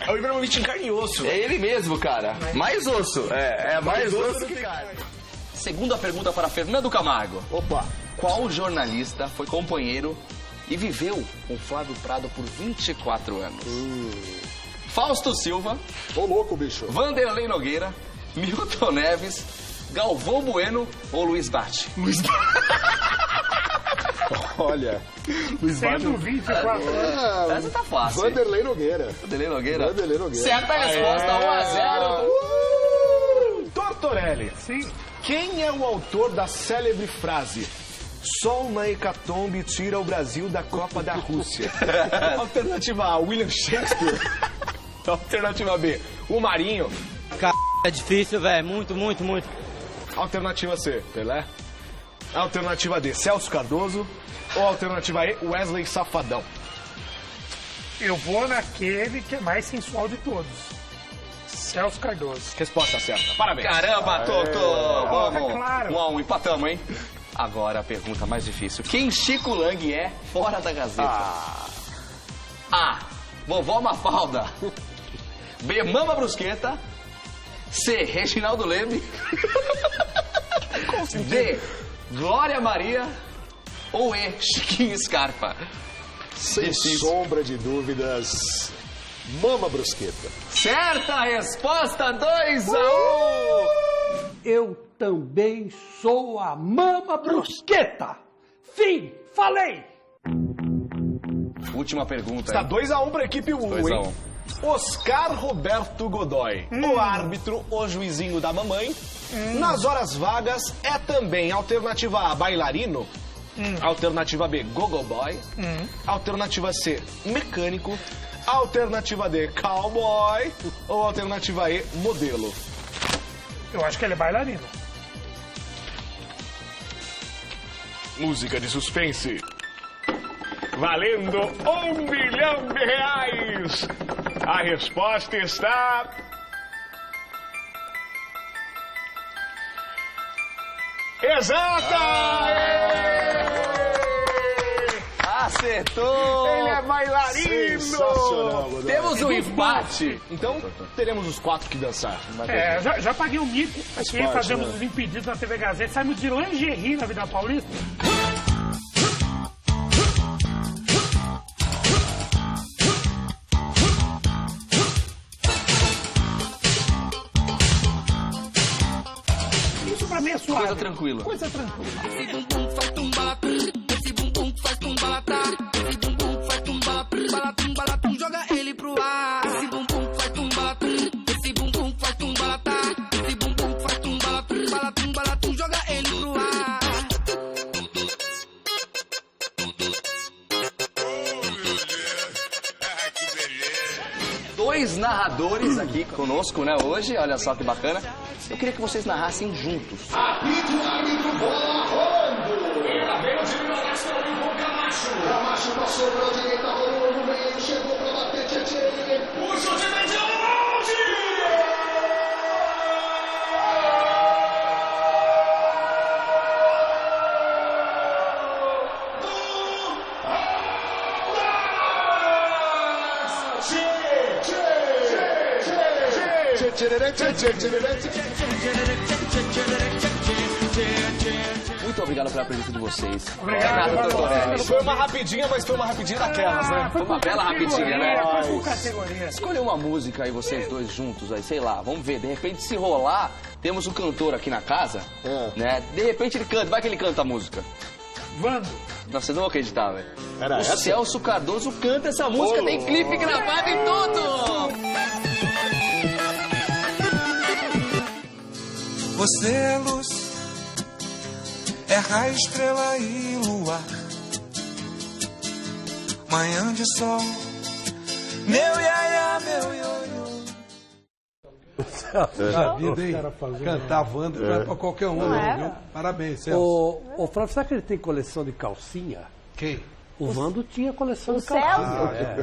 É o Ibrahimovic em carne e osso. É ele mesmo, cara. Mais osso. É mais osso que carne. Segunda pergunta para Fernando Camargo. Opa! Qual jornalista foi companheiro e viveu com Flávio Prado por 24 anos? Fausto Silva. Ô louco, bicho. Vanderlei Nogueira, Milton Neves, Galvão Bueno ou Luiz Bate? Luiz Olha, Luiz Bate. 124 anos. Essa tá fácil. Vanderlei Nogueira. Vanderlei Nogueira? Vanderlei Nogueira. Certa resposta, 1 a 0. Tortorelli. Sim. Quem é o autor da célebre frase: só uma hecatombe tira o Brasil da Copa da Rússia? Alternativa A, William Shakespeare. Alternativa B, o Marinho. É difícil, velho. Muito. Alternativa C, Pelé. Alternativa D, Celso Cardoso. Ou alternativa E, Wesley Safadão. Eu vou naquele que é mais sensual de todos. Celso Cardoso. Resposta certa. Parabéns. Caramba, Toto. Vamos. Claro. 1 a 1, empatamos, hein? Agora a pergunta mais difícil. Quem Chico Lang é fora da Gazeta? A. Vovó Mafalda. B. Mama Brusqueta. C. Reginaldo Leme. D. Glória Maria. Ou E. Chiquinho Scarpa. Sem sombra de dúvidas, Mama Brusqueta. Certa resposta, 2 a 1. Eu também sou a Mama Brusqueta. Fim, falei. Última pergunta. Está 2 a 1 para a equipe U, 2 a 1. hein? Oscar Roberto Godoy, o árbitro, o juizinho da mamãe. Nas horas vagas é também alternativa A, bailarino. Alternativa B, gogoboy. Alternativa C, mecânico. Alternativa D, cowboy. Ou alternativa E, modelo. Eu acho que ele é bailarino. Música de suspense. Valendo R$1 milhão. A resposta está... exata! Acertou! Ele é bailarino! Sensacional, temos um empate. Então, teremos os 4 que dançar. Já paguei um mico aqui, parte, fazemos né? os impedidos na TV Gazeta. Saímos de lingerie na Vida Paulista. Isso pra mim é suave. Coisa tranquila. Coisa tranquila. Esse bumbum faz tumbalatrum, esse bumbum faz tumbalatá. Esse bumbum faz tumbalatrum, balatum, balatum, joga ele pro ar. Esse bumbum faz tumbalatrum, esse bumbum faz tumbalatá. Esse bumbum faz tumbalatrum, balatum, balatum, joga ele pro ar. Dois narradores aqui conosco, né, hoje. Olha só que bacana. Eu queria que vocês narrassem juntos. Apito o árbitro, bola rolando. Ela veio de Minas para o Camacho. Camacho passou para a direita, rolou no meio, chegou para bater, Tietê. O chute vem de longe. Muito obrigado pela presença de vocês. Obrigado, Tortorelli. Foi uma rapidinha, mas foi uma rapidinha daquelas, né? Foi uma bela rapidinha, né? Foi por categoria. Escolha uma música aí, vocês dois juntos aí, sei lá, vamos ver. De repente, se rolar, temos um cantor aqui na casa, né? De repente ele canta, vai que ele canta a música. Vando. Nossa, vocês não vão acreditar, velho. Era O essa? Celso Cardoso canta essa música, tem clipe gravado e tudo! Você é luz, é raio, estrela e luar. Manhã de sol, meu iaiá, meu ioiô. Na vida, hein? Cantar Wanda não é pra qualquer um, não, viu? Parabéns, Celso. Ô, Flávio, será que ele tem coleção de calcinha? Quem? O Vando tinha coleção de Celso? calcinha.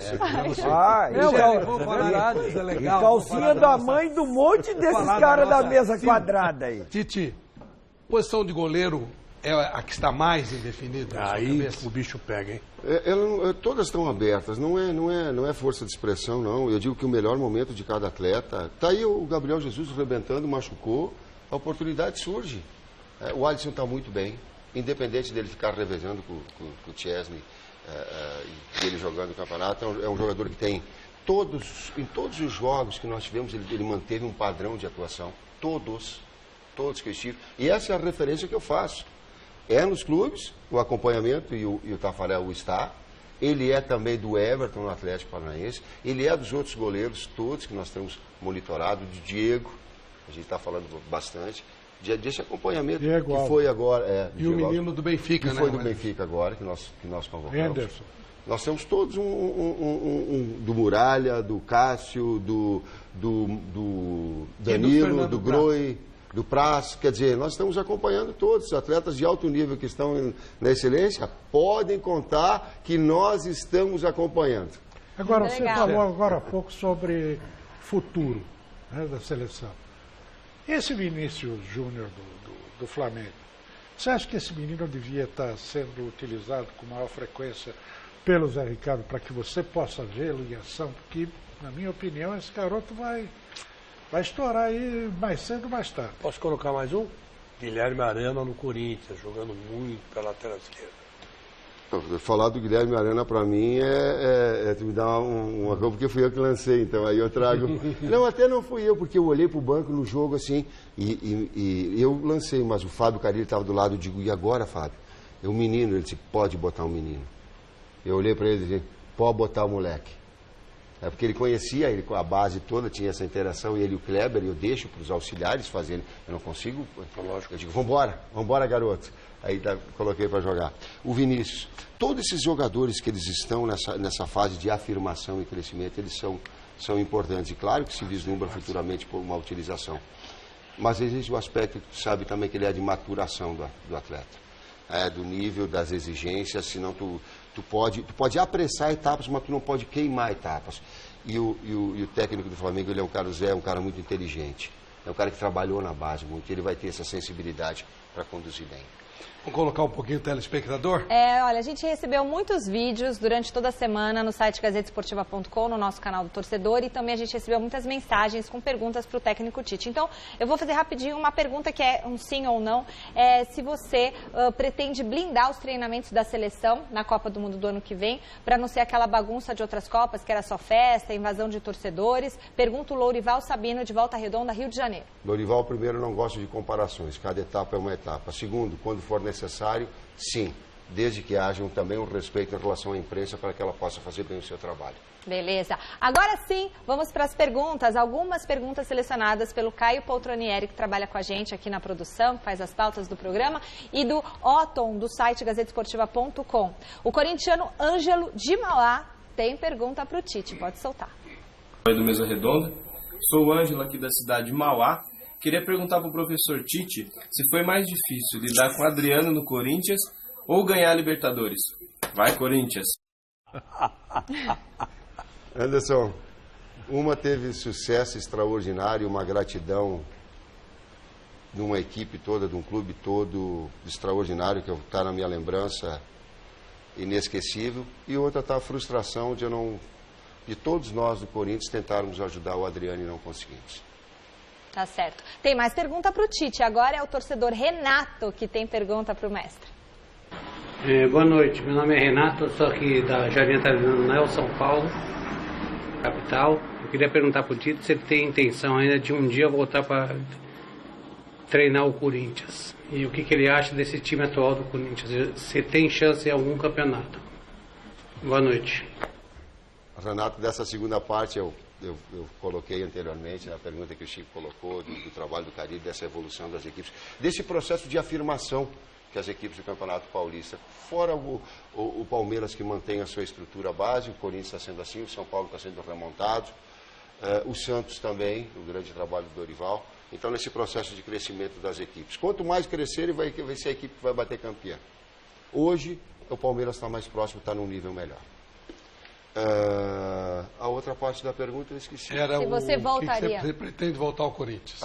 Vou falar disso, é legal. Calcinha da mãe do monte desses caras da mesa quadrada aí. Titi, posição de goleiro é a que está mais indefinida? Aí o bicho pega, hein? Todas estão abertas, não é força de expressão, não. Eu digo que o melhor momento de cada atleta... Tá aí o Gabriel Jesus arrebentando, machucou, a oportunidade surge. O Alisson está muito bem, independente dele ficar revezando com o Chesney e ele jogando o campeonato. É um jogador que tem em todos os jogos que nós tivemos, ele manteve um padrão de atuação. Todos que eu estive. E essa é a referência que eu faço. É nos clubes, o acompanhamento, e o Tafarel está. Ele é também do Everton, no Atlético Paranaense. Ele é dos outros goleiros, todos que nós temos monitorado, do Diego, a gente está falando bastante, desse acompanhamento Diego que foi agora. E o menino do Benfica, que foi do Benfica agora, que nós convocamos. Anderson. Nós temos todos do Muralha, do Cássio, do Danilo, do Groi, do Praz. Quer dizer, nós estamos acompanhando todos os atletas de alto nível que estão na excelência. Podem contar que nós estamos acompanhando. Agora, você falou agora há pouco sobre futuro, né, da seleção. Esse Vinícius Júnior do Flamengo, você acha que esse menino devia estar sendo utilizado com maior frequência pelo Zé Ricardo para que você possa vê-lo em ação? Porque, na minha opinião, esse garoto vai estourar aí mais cedo ou mais tarde. Posso colocar mais um? Guilherme Arana no Corinthians, jogando muito pela lateral esquerda. Falar do Guilherme Arana para mim é me dar uma coisa, porque fui eu que lancei, então aí eu trago. Não, até não fui eu, porque eu olhei pro banco no jogo assim e eu lancei, mas o Fábio Carilli estava do lado, eu digo, e agora, Fábio? É um menino, ele disse, pode botar um menino. Eu olhei para ele e disse, pode botar o moleque. É porque ele conhecia, ele com a base toda, tinha essa interação, e ele e o Kleber, eu deixo para os auxiliares fazerem. Eu não consigo, lógico, eu digo, vambora, garoto. Aí coloquei para jogar. O Vinícius, todos esses jogadores que eles estão nessa fase de afirmação e crescimento, eles são importantes. E claro que se vislumbra futuramente por uma utilização. Mas existe o aspecto que tu sabe também que ele é de maturação do atleta. Do nível, das exigências, senão tu pode apressar etapas, mas tu não pode queimar etapas. E o técnico do Flamengo, ele é um cara, o Zé, é um cara muito inteligente. É um cara que trabalhou na base muito, ele vai ter essa sensibilidade para conduzir bem. Vamos colocar um pouquinho o telespectador? Olha, a gente recebeu muitos vídeos durante toda a semana no site gazetesportiva.com, no nosso canal do Torcedor, e também a gente recebeu muitas mensagens com perguntas para o técnico Tite. Então, eu vou fazer rapidinho uma pergunta que é um sim ou não. Se você pretende blindar os treinamentos da seleção na Copa do Mundo do ano que vem, para não ser aquela bagunça de outras Copas, que era só festa, invasão de torcedores. Pergunta o Lourival Sabino, de Volta Redonda, Rio de Janeiro. Lourival, primeiro, não gosta de comparações. Cada etapa é uma etapa. Segundo, quando for necessário, sim, desde que haja também um respeito em relação à imprensa para que ela possa fazer bem o seu trabalho. Beleza. Agora sim, vamos para as perguntas. Algumas perguntas selecionadas pelo Caio Poltronieri, que trabalha com a gente aqui na produção, que faz as pautas do programa, e do Otton, do site gazetesportiva.com. O corintiano Ângelo de Mauá tem pergunta para o Tite. Pode soltar. Oi, do Mesa Redonda. Sou o Ângelo, aqui da cidade de Mauá. Queria perguntar para o professor Tite se foi mais difícil lidar com o Adriano no Corinthians ou ganhar a Libertadores. Vai, Corinthians! Anderson, uma teve sucesso extraordinário, uma gratidão de uma equipe toda, de um clube todo extraordinário, que está na minha lembrança, inesquecível, e outra está a frustração de todos nós do Corinthians tentarmos ajudar o Adriano e não conseguimos. Tá certo. Tem mais pergunta para o Tite. Agora é o torcedor Renato que tem pergunta para o mestre. Boa noite, meu nome é Renato, eu sou aqui da Jardim Atalhão, São Paulo, capital. Eu queria perguntar para o Tite se ele tem intenção ainda de um dia voltar para treinar o Corinthians. E o que ele acha desse time atual do Corinthians, se tem chance em algum campeonato. Boa noite. Renato, dessa segunda parte eu coloquei anteriormente na pergunta que o Chico colocou do trabalho do Caribe, dessa evolução das equipes, desse processo de afirmação que as equipes do Campeonato Paulista, fora o Palmeiras que mantém a sua estrutura base, o Corinthians está sendo assim, o São Paulo está sendo remontado, o Santos também, o grande trabalho do Dorival. Então, nesse processo de crescimento das equipes, quanto mais crescerem, vai ser a equipe que vai bater campeã. Hoje, o Palmeiras está mais próximo, está num nível melhor. A outra parte da pergunta eu esqueci. Se você voltaria. Você pretende voltar ao Corinthians?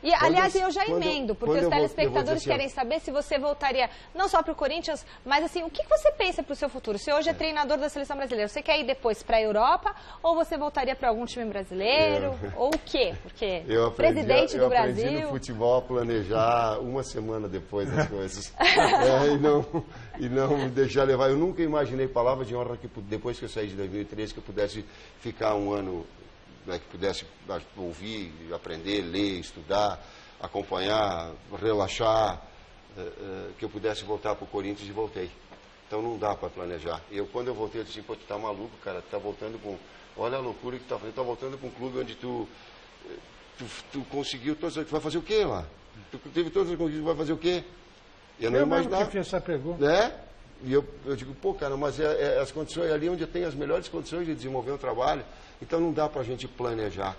E, aliás, eu já emendo, porque os eu telespectadores assim, querem saber se você voltaria não só para o Corinthians, mas assim, o que você pensa para o seu futuro? Você hoje é treinador da Seleção Brasileira, você quer ir depois para a Europa ou você voltaria para algum time brasileiro? Ou o quê? Porque presidente do Brasil... Eu aprendi no futebol a planejar uma semana depois das coisas. E não deixar levar. Eu nunca imaginei, palavra de honra, que depois que eu saí de 2013, que eu pudesse ficar um ano... que pudesse ouvir, aprender, ler, estudar, acompanhar, relaxar, que eu pudesse voltar para o Corinthians e voltei. Então não dá para planejar. Quando eu voltei, eu disse, pô, tu tá maluco, cara, tu tá voltando com... Olha a loucura que tu tá fazendo, tu tá voltando com um clube onde tu conseguiu todas... Tu vai fazer o quê lá? Tu teve todas as conquistas, tu vai fazer o quê? Eu não imaginava. Que fiz essa pergunta. E eu digo, pô, cara, mas as condições ali onde eu tenho as melhores condições de desenvolver um trabalho. Então não dá para a gente planejar,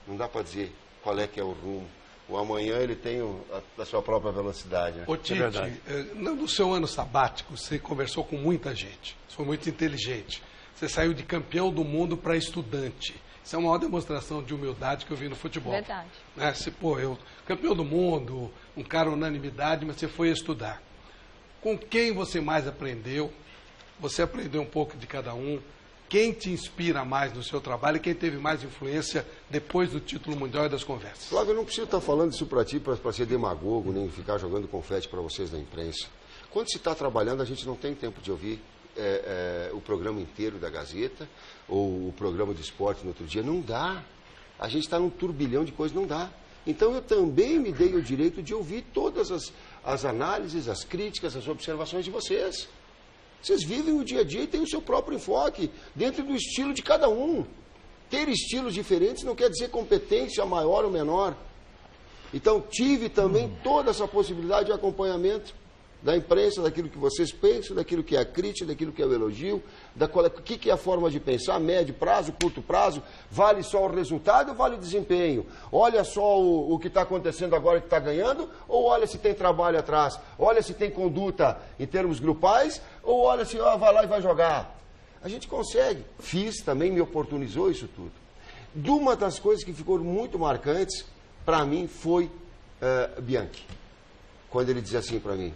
não dá para dizer qual é que é o rumo. O amanhã ele tem a sua própria velocidade. Né? Ô Tite, no seu ano sabático, você conversou com muita gente, você foi muito inteligente. Você saiu de campeão do mundo para estudante. Isso é uma maior demonstração de humildade que eu vi no futebol. Verdade. Campeão do mundo, um cara unanimidade, mas você foi estudar. Com quem você mais aprendeu? Você aprendeu um pouco de cada um. Quem te inspira mais no seu trabalho e quem teve mais influência depois do título mundial e das conversas? Flávio, eu não preciso estar falando isso para ti para ser demagogo, nem ficar jogando confete para vocês da imprensa. Quando se está trabalhando, a gente não tem tempo de ouvir o programa inteiro da Gazeta ou o programa de esporte no outro dia. Não dá. A gente está num turbilhão de coisas, não dá. Então eu também me dei o direito de ouvir todas as análises, as críticas, as observações de vocês. Vocês vivem o dia a dia e têm o seu próprio enfoque, dentro do estilo de cada um. Ter estilos diferentes não quer dizer competência maior ou menor. Então, tive também toda essa possibilidade de acompanhamento da imprensa, daquilo que vocês pensam, daquilo que é a crítica, daquilo que é o elogio, o que é a forma de pensar, médio prazo, curto prazo, vale só o resultado ou vale o desempenho? Olha só o que está acontecendo agora que está ganhando, ou olha se tem trabalho atrás, olha se tem conduta em termos grupais, ou olha se vai lá e vai jogar. A gente consegue. Fiz também, me oportunizou isso tudo. De uma das coisas que ficou muito marcantes, para mim, foi Bianchi. Quando ele dizia assim para mim,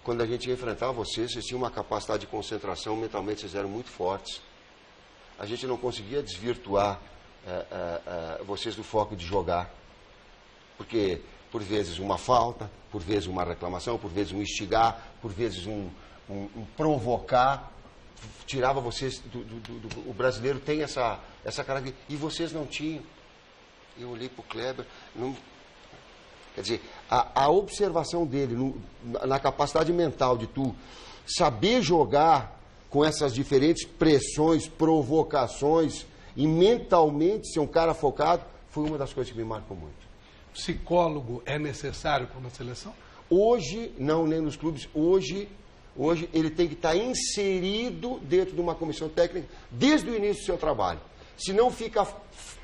quando a gente ia enfrentar vocês tinham uma capacidade de concentração, mentalmente vocês eram muito fortes. A gente não conseguia desvirtuar vocês do foco de jogar. Porque, por vezes, uma falta, por vezes uma reclamação, por vezes um instigar, por vezes um provocar, tirava vocês o brasileiro tem essa característica, e vocês não tinham. Eu olhei para o Kleber, quer dizer, a observação dele na capacidade mental de tu saber jogar com essas diferentes pressões, provocações e mentalmente ser um cara focado, foi uma das coisas que me marcou muito. Psicólogo é necessário para uma seleção? Hoje, não, nem nos clubes, hoje ele tem que estar inserido dentro de uma comissão técnica desde o início do seu trabalho. Senão fica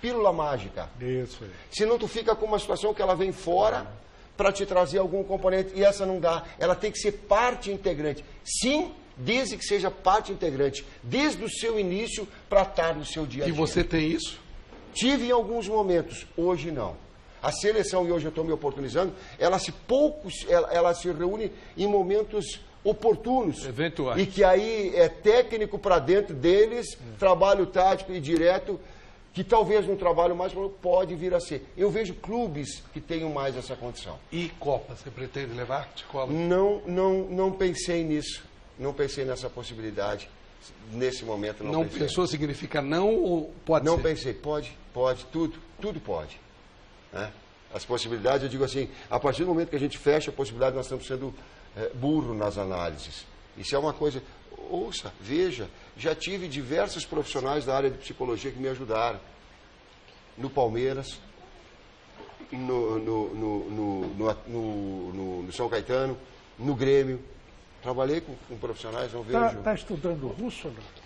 pílula mágica. Isso aí. Senão tu fica com uma situação que ela vem fora para te trazer algum componente, e essa não dá. Ela tem que ser parte integrante. Sim, desde que seja parte integrante, desde o seu início para estar no seu dia a dia. E você tem isso? Tive em alguns momentos, hoje não. A seleção, e hoje eu estou me oportunizando, ela se reúne em momentos oportunos. Eventuais. E que aí é técnico para dentro deles, trabalho tático e direto, que talvez um trabalho mais pode vir a ser. Eu vejo clubes que tenham mais essa condição. E Copa, você pretende levar de cola? Não pensei nisso. Não pensei nessa possibilidade. Nesse momento não pensei. Não pensou significa não ou pode ser? Não pensei. Pode, tudo pode. Né? As possibilidades, eu digo assim, a partir do momento que a gente fecha a possibilidade, nós estamos sendo burro nas análises. Isso é uma coisa... Ouça, veja, já tive diversos profissionais da área de psicologia que me ajudaram. No Palmeiras, no São Caetano, no Grêmio. Trabalhei com profissionais, não vejo... Está estudando russo ou não?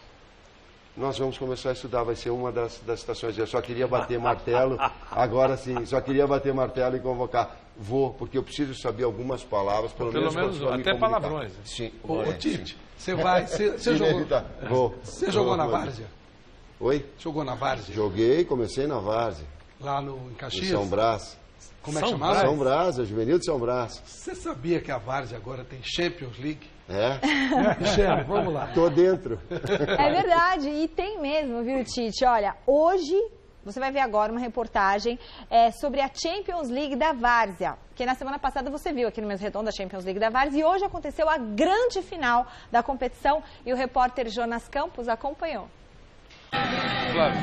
Nós vamos começar a estudar, vai ser uma das estações. Eu só queria bater martelo, agora sim, só queria bater martelo e convocar. Vou, porque eu preciso saber algumas palavras, pelo menos até palavrões. Sim. Ô Tite, você vai... Você jogou na Várzea? Oi? Jogou na Várzea? Joguei, comecei na Várzea. Lá em Caxias? Em São Brás. Como é que chamava? São Brás, a Juvenil de São Brás. Você sabia que a Várzea agora tem Champions League? É? Michele, vamos lá. Tô dentro. É verdade, e tem mesmo, viu, Tite? Olha, hoje você vai ver agora uma reportagem sobre a Champions League da Várzea, que na semana passada você viu aqui no Mesa Redonda a Champions League da Várzea, e hoje aconteceu a grande final da competição e o repórter Jonas Campos acompanhou. Claro.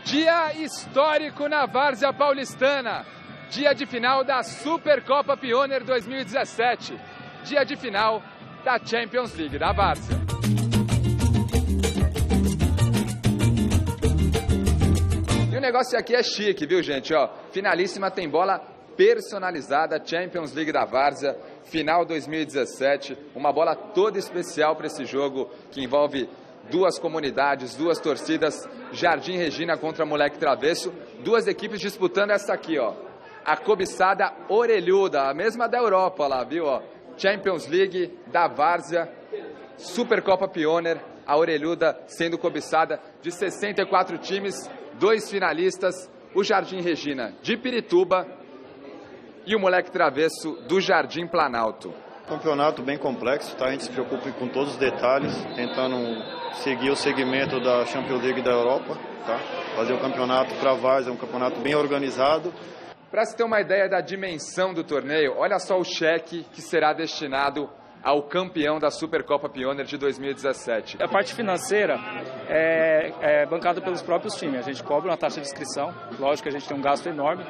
Dia histórico na Várzea Paulistana. Dia de final da Supercopa Pioneer 2017. Dia de final da Champions League da Várzea. E o negócio aqui é chique, viu, gente? Ó, finalíssima tem bola personalizada, Champions League da Várzea, final 2017. Uma bola toda especial para esse jogo que envolve duas comunidades, duas torcidas, Jardim Regina contra Moleque Travesso, duas equipes disputando essa aqui, ó, a cobiçada Orelhuda, a mesma da Europa lá, viu, ó, Champions League da Várzea, Supercopa Pioneer, a Orelhuda sendo cobiçada de 64 times, 2 finalistas, o Jardim Regina de Pirituba e o Moleque Travesso do Jardim Planalto. Campeonato bem complexo, tá? A gente se preocupa com todos os detalhes, tentando seguir o segmento da Champions League da Europa, tá? Fazer o campeonato para a Várzea, um campeonato bem organizado. Para se ter uma ideia da dimensão do torneio, olha só o cheque que será destinado ao campeão da Supercopa Pioneer de 2017. A parte financeira é bancada pelos próprios times. A gente cobra uma taxa de inscrição, lógico que a gente tem um gasto enorme,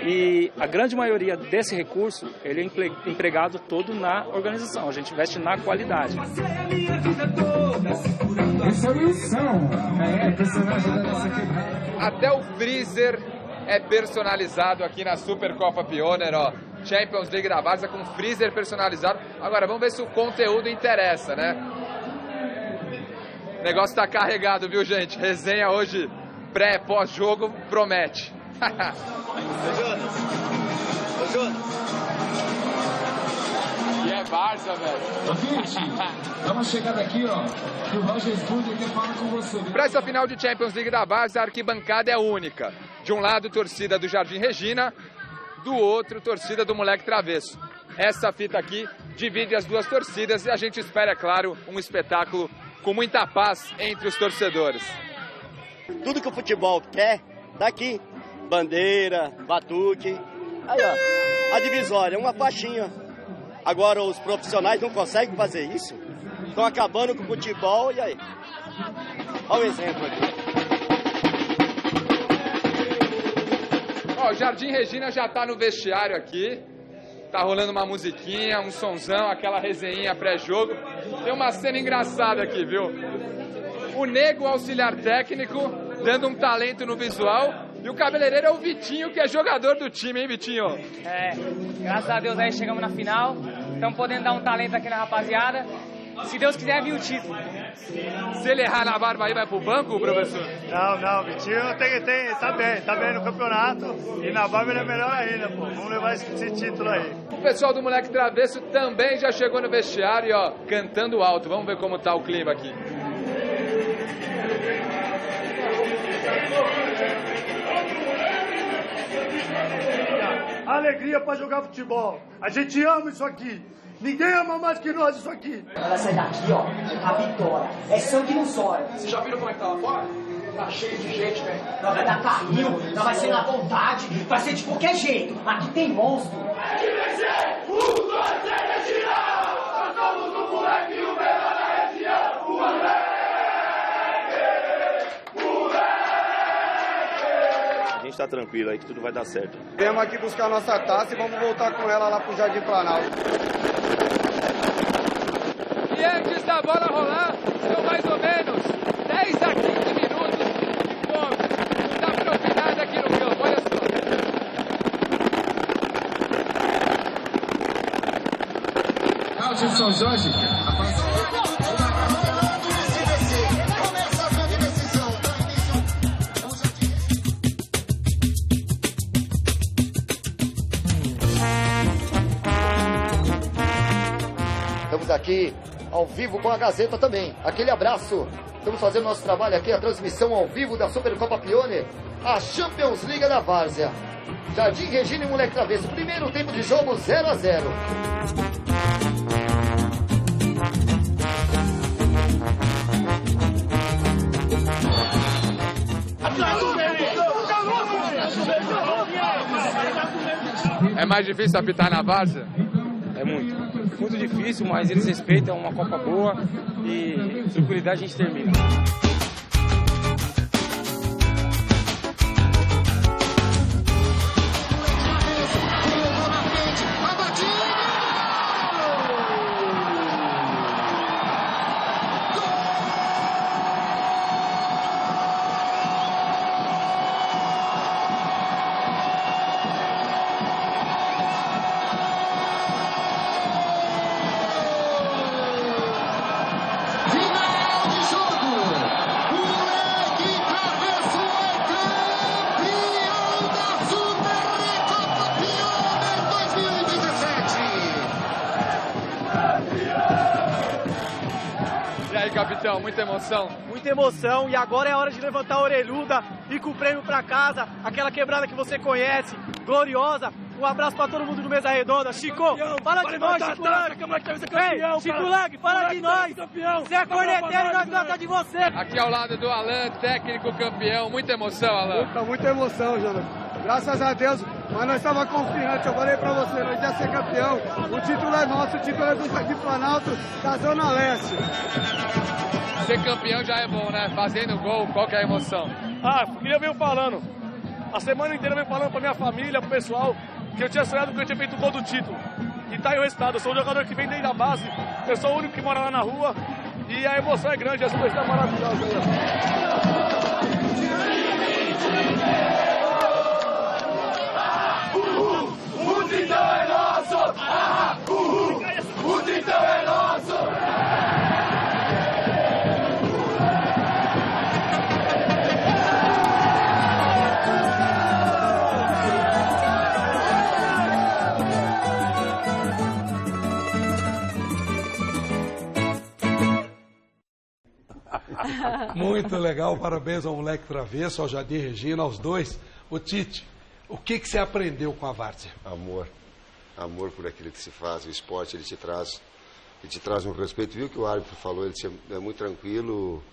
e a grande maioria desse recurso ele é empregado todo na organização. A gente investe na qualidade. Até o freezer é personalizado aqui na Supercopa Pioneer, ó. Champions League da Várzea com freezer personalizado. Agora, vamos ver se o conteúdo interessa, né? O negócio tá carregado, viu, gente? Resenha hoje, pós-jogo, promete. Ô, Jonas. E é Várzea, velho. Dá uma chegada aqui, ó, que o Roger Spurger quer falar com você. Para essa final de Champions League da Várzea, a arquibancada é única. De um lado, torcida do Jardim Regina, do outro, torcida do Moleque Travesso. Essa fita aqui divide as duas torcidas e a gente espera, é claro, um espetáculo com muita paz entre os torcedores. Tudo que o futebol quer, tá aqui. Bandeira, batuque. Aí, ó, a divisória, uma faixinha. Agora os profissionais não conseguem fazer isso. Estão acabando com o futebol e aí. Olha o exemplo aqui. Ó, o Jardim Regina já tá no vestiário aqui. Tá rolando uma musiquinha, um sonzão, aquela resenha pré-jogo. Tem uma cena engraçada aqui, viu? O Nego, auxiliar técnico, dando um talento no visual. E o cabeleireiro é o Vitinho, que é jogador do time, hein, Vitinho? Graças a Deus aí chegamos na final. Estamos podendo dar um talento aqui na rapaziada. Se Deus quiser, vir o título. Se ele errar na barba aí, vai pro banco, professor? Não, Vitinho tá bem no campeonato. E na barba ele é melhor ainda, pô. Vamos levar esse título aí. O pessoal do Moleque Travesso também já chegou no vestiário, ó, cantando alto. Vamos ver como tá o clima aqui. Alegria pra jogar futebol. A gente ama isso aqui. Ninguém ama mais que nós isso aqui. Ela sai daqui, ó, a vitória. É sangue nos olhos. Vocês já viram como é que tá lá fora? Tá cheio de gente, velho. Não vai dar carrinho, não vai ser na vontade, vai ser de qualquer jeito. Aqui tem monstro. Aqui vai ser o torcedor regional. Nós somos o moleque e o melhor da região. O moleque. A gente tá tranquilo aí que tudo vai dar certo. Viemos aqui buscar a nossa taça e vamos voltar com ela lá pro Jardim Planalto. E antes da bola rolar, são mais ou menos 10 a 15 minutos de pontos. Não dá pra ouvir nada aqui no campo, olha só. Áudio de São Jorge. Estamos aqui ao vivo com a Gazeta também. Aquele abraço. Estamos fazendo nosso trabalho aqui, a transmissão ao vivo da Supercopa Pioneer. a Champions League da Várzea. Jardim Regina e Moleque Travesso, primeiro tempo de jogo 0-0. É mais difícil apitar na Várzea? É muito difícil, mas eles respeitam uma Copa boa e tranquilidade a gente termina. Capitão, muita emoção. Muita emoção, e agora é a hora de levantar a orelhuda e ir com o prêmio pra casa, aquela quebrada que você conhece, gloriosa. Um abraço pra todo mundo do Mesa Redonda. Chico, fala de nós, Chico Lang. Ei, Chico Lang, fala de nós. Você é corneteiro e nós gostamos de você. Aqui ao lado do Alan, técnico campeão. Muita emoção, Alan. Muita emoção, Jonas. Graças a Deus, mas nós estávamos confiantes. Eu falei pra você, nós ia ser campeão. O título é nosso, o título é do Jardim Planalto, da Zona Leste. Ser campeão já é bom, né? Fazendo gol, qual que é a emoção? A família veio falando. A semana inteira veio falando pra minha família, pro pessoal, que eu tinha sonhado que eu tinha feito o gol do título. E tá aí o resultado. Eu sou um jogador que vem desde a base. Eu sou o único que mora lá na rua. E a emoção é grande, essa coisa é maravilhosa. O Tritão é nosso! O Tritão é nosso! Muito legal, parabéns ao Moleque Travesso, ao Jardim Regina, aos dois. O Tite, o que você aprendeu com a Várzea? Amor por aquilo que se faz, o esporte ele te traz um respeito. Viu que o árbitro falou, ele é muito tranquilo,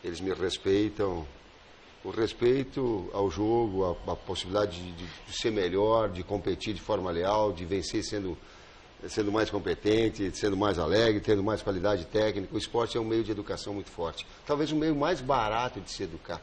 eles me respeitam. O respeito ao jogo, a possibilidade de ser melhor, de competir de forma leal, de vencer sendo mais competente, sendo mais alegre, tendo mais qualidade técnica. O esporte é um meio de educação muito forte. Talvez o meio mais barato de se educar.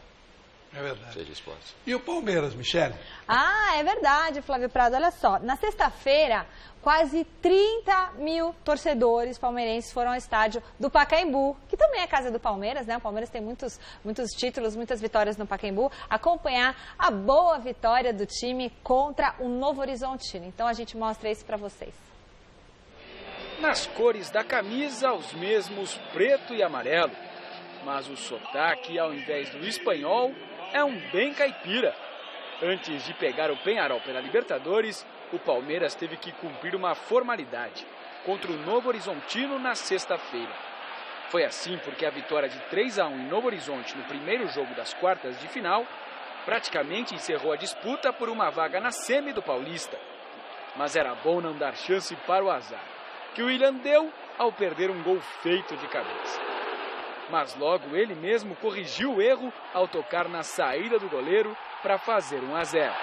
É verdade. Seja esporte. E o Palmeiras, Michele? Ah, é verdade, Flávio Prado. Olha só, na sexta-feira, quase 30 mil torcedores palmeirenses foram ao estádio do Pacaembu, que também é casa do Palmeiras, né? O Palmeiras tem muitos títulos, muitas vitórias no Pacaembu, acompanhar a boa vitória do time contra o Novo Horizontino. Então a gente mostra isso para vocês. Nas cores da camisa, os mesmos preto e amarelo. Mas o sotaque, ao invés do espanhol, é um bem caipira. Antes de pegar o Peñarol pela Libertadores, o Palmeiras teve que cumprir uma formalidade contra o Novo Horizontino na sexta-feira. Foi assim porque a vitória de 3-1 em Novo Horizonte no primeiro jogo das quartas de final praticamente encerrou a disputa por uma vaga na semi do Paulista. Mas era bom não dar chance para o azar, que o Willian deu ao perder um gol feito de cabeça. Mas logo ele mesmo corrigiu o erro ao tocar na saída do goleiro para fazer 1-0.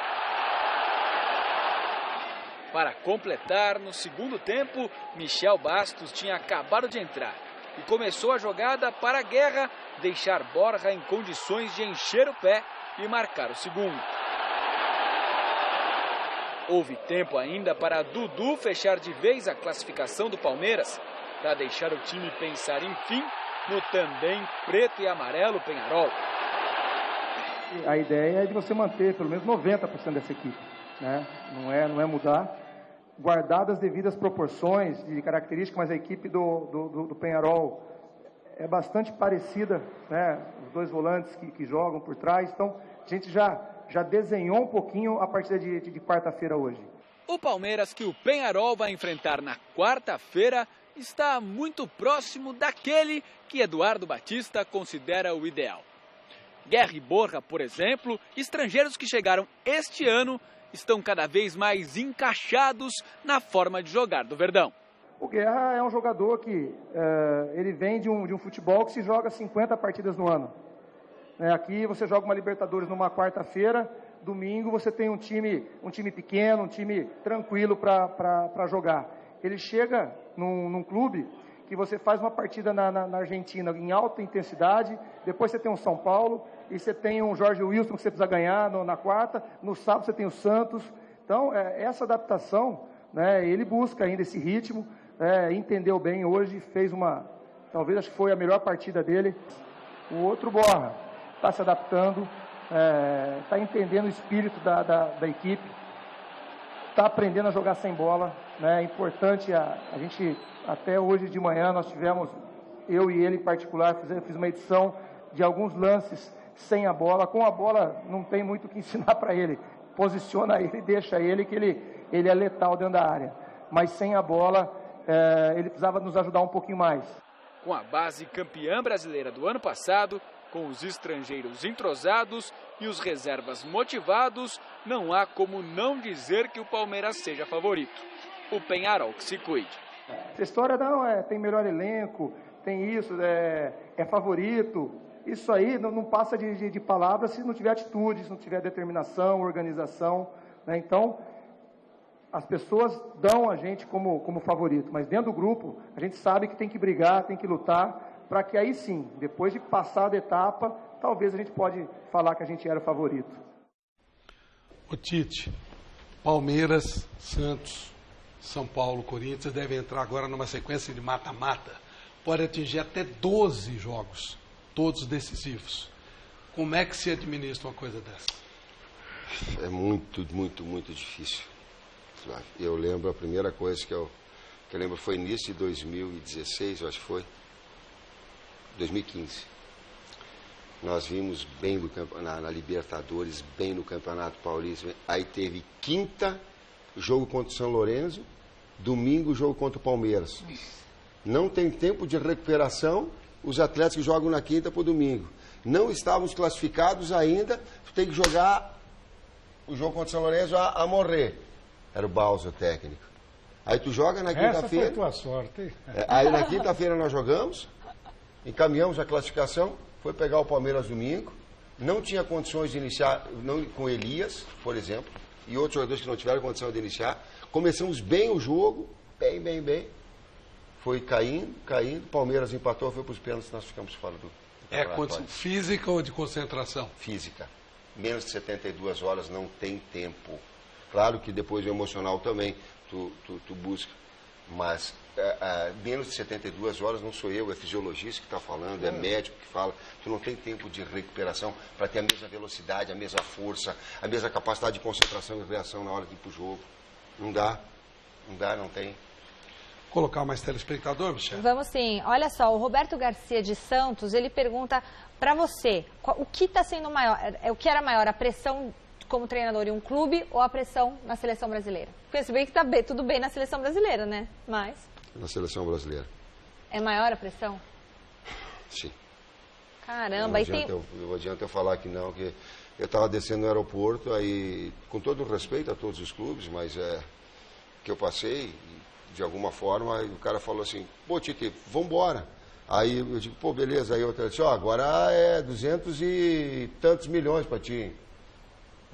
Para completar, no segundo tempo, Michel Bastos tinha acabado de entrar e começou a jogada para a guerra, deixar Borja em condições de encher o pé e marcar o segundo. Houve tempo ainda para Dudu fechar de vez a classificação do Palmeiras, para deixar o time pensar, enfim, no também preto e amarelo Peñarol. A ideia é de você manter pelo menos 90% dessa equipe, né? Não é mudar, guardadas as devidas proporções de características, mas a equipe do Peñarol é bastante parecida, né? Os dois volantes que jogam por trás, então a gente já desenhou um pouquinho a partida de quarta-feira hoje. O Palmeiras, que o Peñarol vai enfrentar na quarta-feira, está muito próximo daquele que Eduardo Batista considera o ideal. Guerra e Borja, por exemplo, estrangeiros que chegaram este ano, estão cada vez mais encaixados na forma de jogar do Verdão. O Guerra é um jogador que ele vem de um futebol que se joga 50 partidas no ano. Aqui você joga uma Libertadores numa quarta-feira, domingo você tem um time pequeno, um time tranquilo para jogar. Ele chega num clube que você faz uma partida na Argentina em alta intensidade, depois você tem um São Paulo, e você tem um Jorge Wilson que você precisa ganhar na quarta, no sábado você tem o Santos. Então, essa adaptação, né, ele busca ainda esse ritmo, entendeu bem hoje, fez talvez acho que foi a melhor partida dele. O outro Borja está se adaptando, está entendendo o espírito da equipe, está aprendendo a jogar sem bola, né? É importante, a gente, até hoje de manhã, nós tivemos, eu e ele em particular, fiz uma edição de alguns lances sem a bola. Com a bola não tem muito o que ensinar para ele, posiciona ele, deixa ele, que ele é letal dentro da área, mas sem a bola ele precisava nos ajudar um pouquinho mais. Com a base campeã brasileira do ano passado, com os estrangeiros entrosados e os reservas motivados, não há como não dizer que o Palmeiras seja favorito. O Peñarol que se cuide. Essa história tem melhor elenco, tem isso, é favorito. Isso aí não passa de palavras se não tiver atitude, se não tiver determinação, organização, né? Então, as pessoas dão a gente como favorito, mas dentro do grupo, a gente sabe que tem que brigar, tem que lutar, para que aí sim, depois de passar da etapa, talvez a gente pode falar que a gente era o favorito. O Tite, Palmeiras, Santos, São Paulo, Corinthians devem entrar agora numa sequência de mata-mata. Pode atingir até 12 jogos, todos decisivos. Como é que se administra uma coisa dessa? É muito, muito, muito difícil. Eu lembro, a primeira coisa que eu lembro foi início de 2016, eu acho que foi, 2015. Nós vimos bem na Libertadores, bem no Campeonato Paulista. Aí teve quinta, jogo contra o São Lourenço, domingo, jogo contra o Palmeiras. Não tem tempo de recuperação os atletas que jogam na quinta para o domingo. Não estávamos classificados ainda, tem que jogar o jogo contra o São Lourenço a morrer. Era o Bausa, o técnico. Aí tu joga na quinta-feira. Essa foi a tua sorte. Aí na quinta-feira nós jogamos, encaminhamos a classificação, foi pegar o Palmeiras domingo, não tinha condições de iniciar, não, com Elias, por exemplo, e outros jogadores que não tiveram condição de iniciar. Começamos bem o jogo, bem. Foi caindo, Palmeiras empatou, foi para os pênaltis, nós ficamos fora do É condição física ou de concentração? Física. Menos de 72 horas não tem tempo. Claro que depois o emocional também tu busca, mas menos de 72 horas não sou eu, é fisiologista que está falando, é médico que fala. Tu não tem tempo de recuperação para ter a mesma velocidade, a mesma força, a mesma capacidade de concentração e reação na hora de ir para o jogo. Não tem. Colocar mais telespectador, Michel? Vamos sim. Olha só, o Roberto Garcia de Santos, ele pergunta para você, o que está sendo maior, o que era maior, a pressão como treinador em um clube ou a pressão na seleção brasileira? Porque se bem que está tudo bem na seleção brasileira, né? Mas... Na seleção brasileira. É maior a pressão? Sim. Caramba, não adianta eu falar que não, que eu estava descendo no aeroporto, aí, com todo o respeito a todos os clubes, mas que eu passei, de alguma forma, o cara falou assim, pô, Tite, vambora. Aí eu digo, pô, beleza. Aí eu disse, agora é 200 e tantos milhões para ti.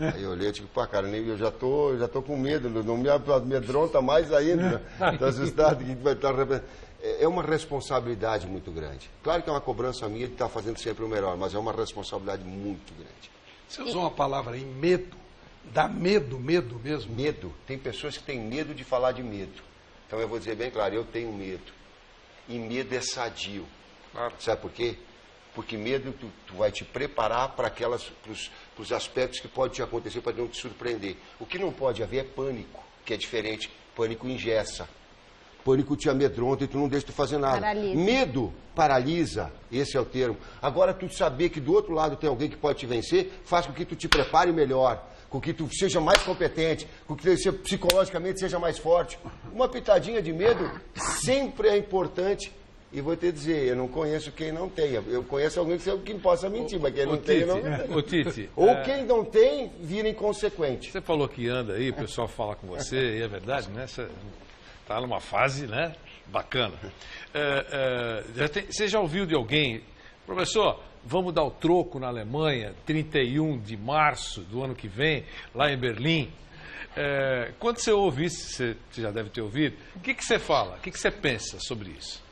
Aí eu olhei e digo, pá, cara, eu já tô com medo, não me amedronta mais ainda, tô assustado que vai estar... É uma responsabilidade muito grande. Claro que é uma cobrança minha de estar fazendo sempre o melhor, mas é uma responsabilidade muito grande. Você usou uma palavra aí, medo. Dá medo mesmo? Medo. Tem pessoas que têm medo de falar de medo. Então eu vou dizer bem claro, eu tenho medo. E medo é sadio. Sabe por quê? Porque medo tu vai te preparar para os aspectos que podem te acontecer para não te surpreender. O que não pode haver é pânico, que é diferente. Pânico engessa. Pânico te amedronta e tu não deixa tu fazer nada. Paralisa. Medo paralisa, esse é o termo. Agora, tu saber que do outro lado tem alguém que pode te vencer, faz com que tu te prepare melhor, com que tu seja mais competente, com que tu psicologicamente seja mais forte. Uma pitadinha de medo sempre é importante E vou te dizer, eu não conheço quem não tenha. Eu conheço alguém que possa mentir, mas quem não tem, não tem. Ô, Tite, ou quem não tem, vira inconsequente. Você falou que anda aí, o pessoal fala com você, e é verdade, né? Você está numa fase, né? Bacana. Você já ouviu de alguém, professor, vamos dar o troco na Alemanha, 31 de março do ano que vem, lá em Berlim? Quando você ouve isso, você já deve ter ouvido, o que você fala? O que você pensa sobre isso?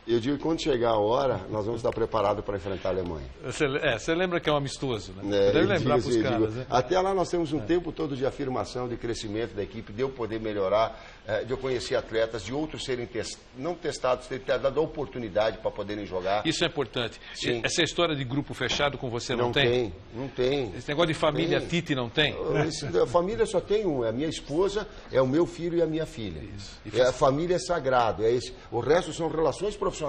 Eu digo que quando chegar a hora, nós vamos estar preparados para enfrentar a Alemanha. Você lembra que é um amistoso, né? Deve lembrar para os caras, né? Até lá nós temos um tempo todo de afirmação, de crescimento da equipe, de eu poder melhorar, de eu conhecer atletas, de outros serem não testados, ter dado a oportunidade para poderem jogar. Isso é importante. Sim. Essa história de grupo fechado com você não tem? Não tem. Esse negócio de família Tite não tem? A família só tem um, é a minha esposa, é o meu filho e a minha filha. A família é sagrado, é esse. O resto são relações profissionais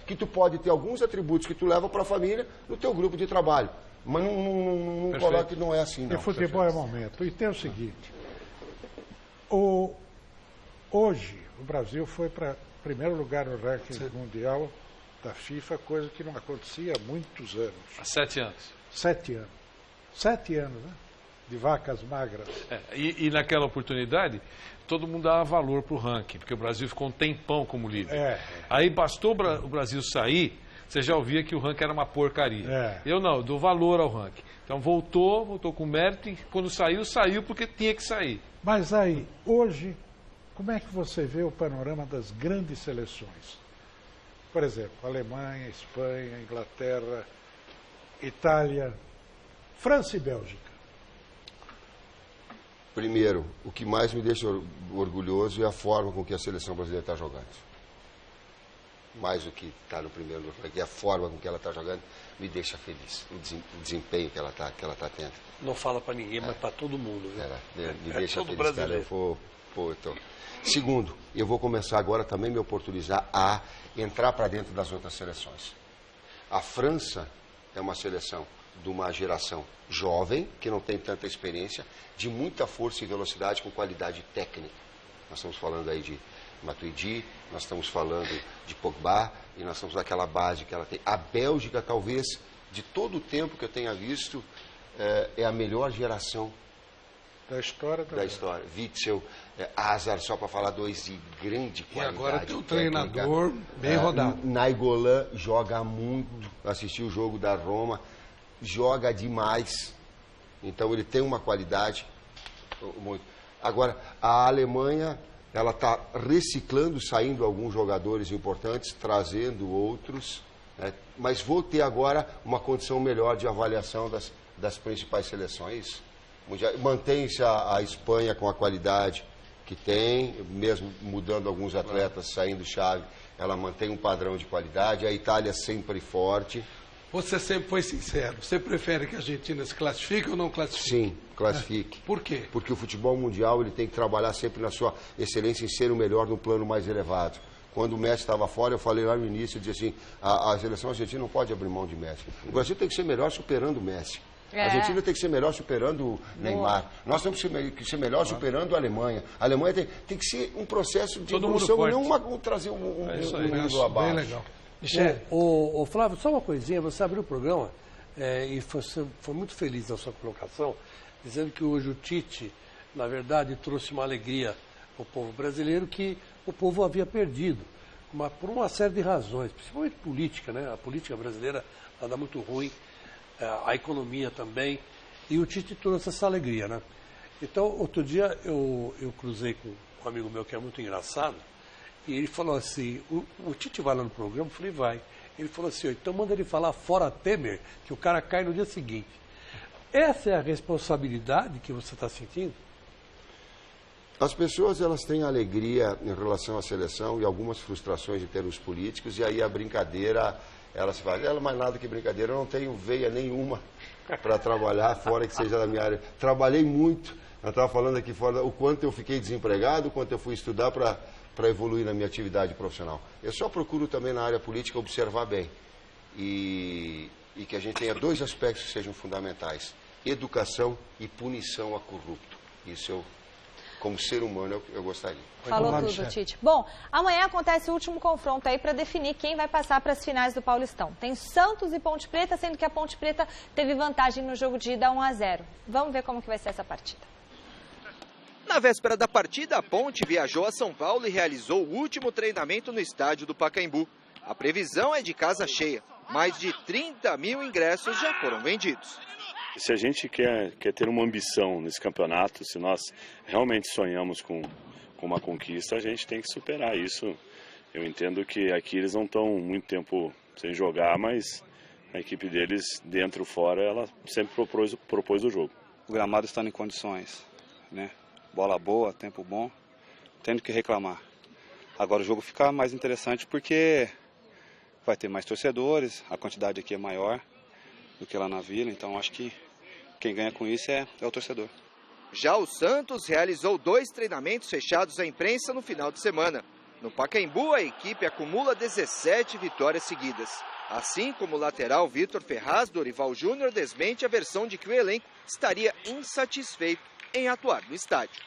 que tu pode ter alguns atributos que tu leva para a família no teu grupo de trabalho. Mas não coloque que não é assim, não. E futebol é momento. E tem o seguinte, hoje o Brasil foi para primeiro lugar no ranking mundial da FIFA, coisa que não acontecia há muitos anos. Há 7 anos. 7 anos. 7 anos, né? De vacas magras. E naquela oportunidade, todo mundo dava valor para o ranking, porque o Brasil ficou um tempão como líder. Aí bastou o Brasil sair, você já ouvia que o ranking era uma porcaria. Eu não, eu dou valor ao ranking. Então voltou com mérito, e quando saiu porque tinha que sair. Mas aí, hoje, como é que você vê o panorama das grandes seleções? Por exemplo, Alemanha, Espanha, Inglaterra, Itália, França e Bélgica. Primeiro, o que mais me deixa orgulhoso é a forma com que a seleção brasileira está jogando. Mais do que está no primeiro lugar, que a forma com que ela está jogando me deixa feliz. O desempenho que ela está tendo. Não fala para ninguém, mas para todo mundo. Me deixa feliz, brasileiro. Cara. Segundo, eu vou começar agora também a me oportunizar a entrar para dentro das outras seleções. A França é uma seleção de uma geração jovem, que não tem tanta experiência, de muita força e velocidade com qualidade técnica. Nós estamos falando aí de Matuidi, nós estamos falando de Pogba, e nós estamos naquela base que ela tem. A Bélgica, talvez, de todo o tempo que eu tenha visto, é a melhor geração da história. Witzel, Hazard, só para falar dois de grande qualidade. E agora tem um treinador bem rodado. Nainggolan joga muito, assisti o jogo da Roma, joga demais. Então ele tem uma qualidade muito. Agora, a Alemanha, ela está reciclando, saindo alguns jogadores importantes, trazendo outros, né? Mas vou ter agora uma condição melhor de avaliação das principais seleções. Mantém-se a Espanha com a qualidade que tem, mesmo mudando alguns atletas, saindo chave, ela mantém um padrão de qualidade. A Itália sempre forte. Você sempre foi sincero. Você prefere que a Argentina se classifique ou não classifique? Sim, classifique. Por quê? Porque o futebol mundial ele tem que trabalhar sempre na sua excelência em ser o melhor no plano mais elevado. Quando o Messi estava fora, eu falei lá no início, eu disse assim, a seleção argentina não pode abrir mão de Messi. O Brasil tem que ser melhor superando o Messi. A Argentina tem que ser melhor superando o Neymar. Nós temos que ser melhor superando a Alemanha. A Alemanha tem que ser um processo de evolução, não trazer um mundo abaixo. Bem legal. Ô Flávio, só uma coisinha, você abriu o programa e foi muito feliz na sua colocação, dizendo que hoje o Tite, na verdade, trouxe uma alegria ao povo brasileiro que o povo havia perdido, por uma série de razões, principalmente política, né? A política brasileira anda muito ruim, a economia também, e o Tite trouxe essa alegria, né? Então, outro dia eu cruzei com um amigo meu que é muito engraçado, e ele falou assim, o Tite vai lá no programa? Eu falei, vai. Ele falou assim, então manda ele falar fora Temer, que o cara cai no dia seguinte. Essa é a responsabilidade que você está sentindo? As pessoas elas têm alegria em relação à seleção e algumas frustrações em termos políticos, e aí a brincadeira, ela se faz, mais nada que brincadeira, eu não tenho veia nenhuma para trabalhar fora que seja da minha área. Trabalhei muito, eu estava falando aqui fora, o quanto eu fiquei desempregado, o quanto eu fui estudar para evoluir na minha atividade profissional. Eu só procuro também na área política observar bem e que a gente tenha dois aspectos que sejam fundamentais, educação e punição a corrupto. Isso eu como ser humano eu gostaria. Falou tudo, Tite. Bom, amanhã acontece o último confronto aí para definir quem vai passar para as finais do Paulistão. Tem Santos e Ponte Preta, sendo que a Ponte Preta teve vantagem no jogo de ida 1-0. Vamos ver como que vai ser essa partida. Na véspera da partida, a Ponte viajou a São Paulo e realizou o último treinamento no estádio do Pacaembu. A previsão é de casa cheia. Mais de 30 mil ingressos já foram vendidos. Se a gente quer ter uma ambição nesse campeonato, se nós realmente sonhamos com uma conquista, a gente tem que superar isso. Eu entendo que aqui eles não estão muito tempo sem jogar, mas a equipe deles, dentro ou fora, ela sempre propôs o jogo. O gramado está em condições, né? Bola boa, tempo bom, tendo que reclamar. Agora o jogo fica mais interessante porque vai ter mais torcedores, a quantidade aqui é maior do que lá na Vila, então acho que quem ganha com isso é o torcedor. Já o Santos realizou 2 treinamentos fechados à imprensa no final de semana. No Pacaembu, a equipe acumula 17 vitórias seguidas. Assim como o lateral Vitor Ferraz, Dorival Júnior desmente a versão de que o elenco estaria insatisfeito em atuar no estádio.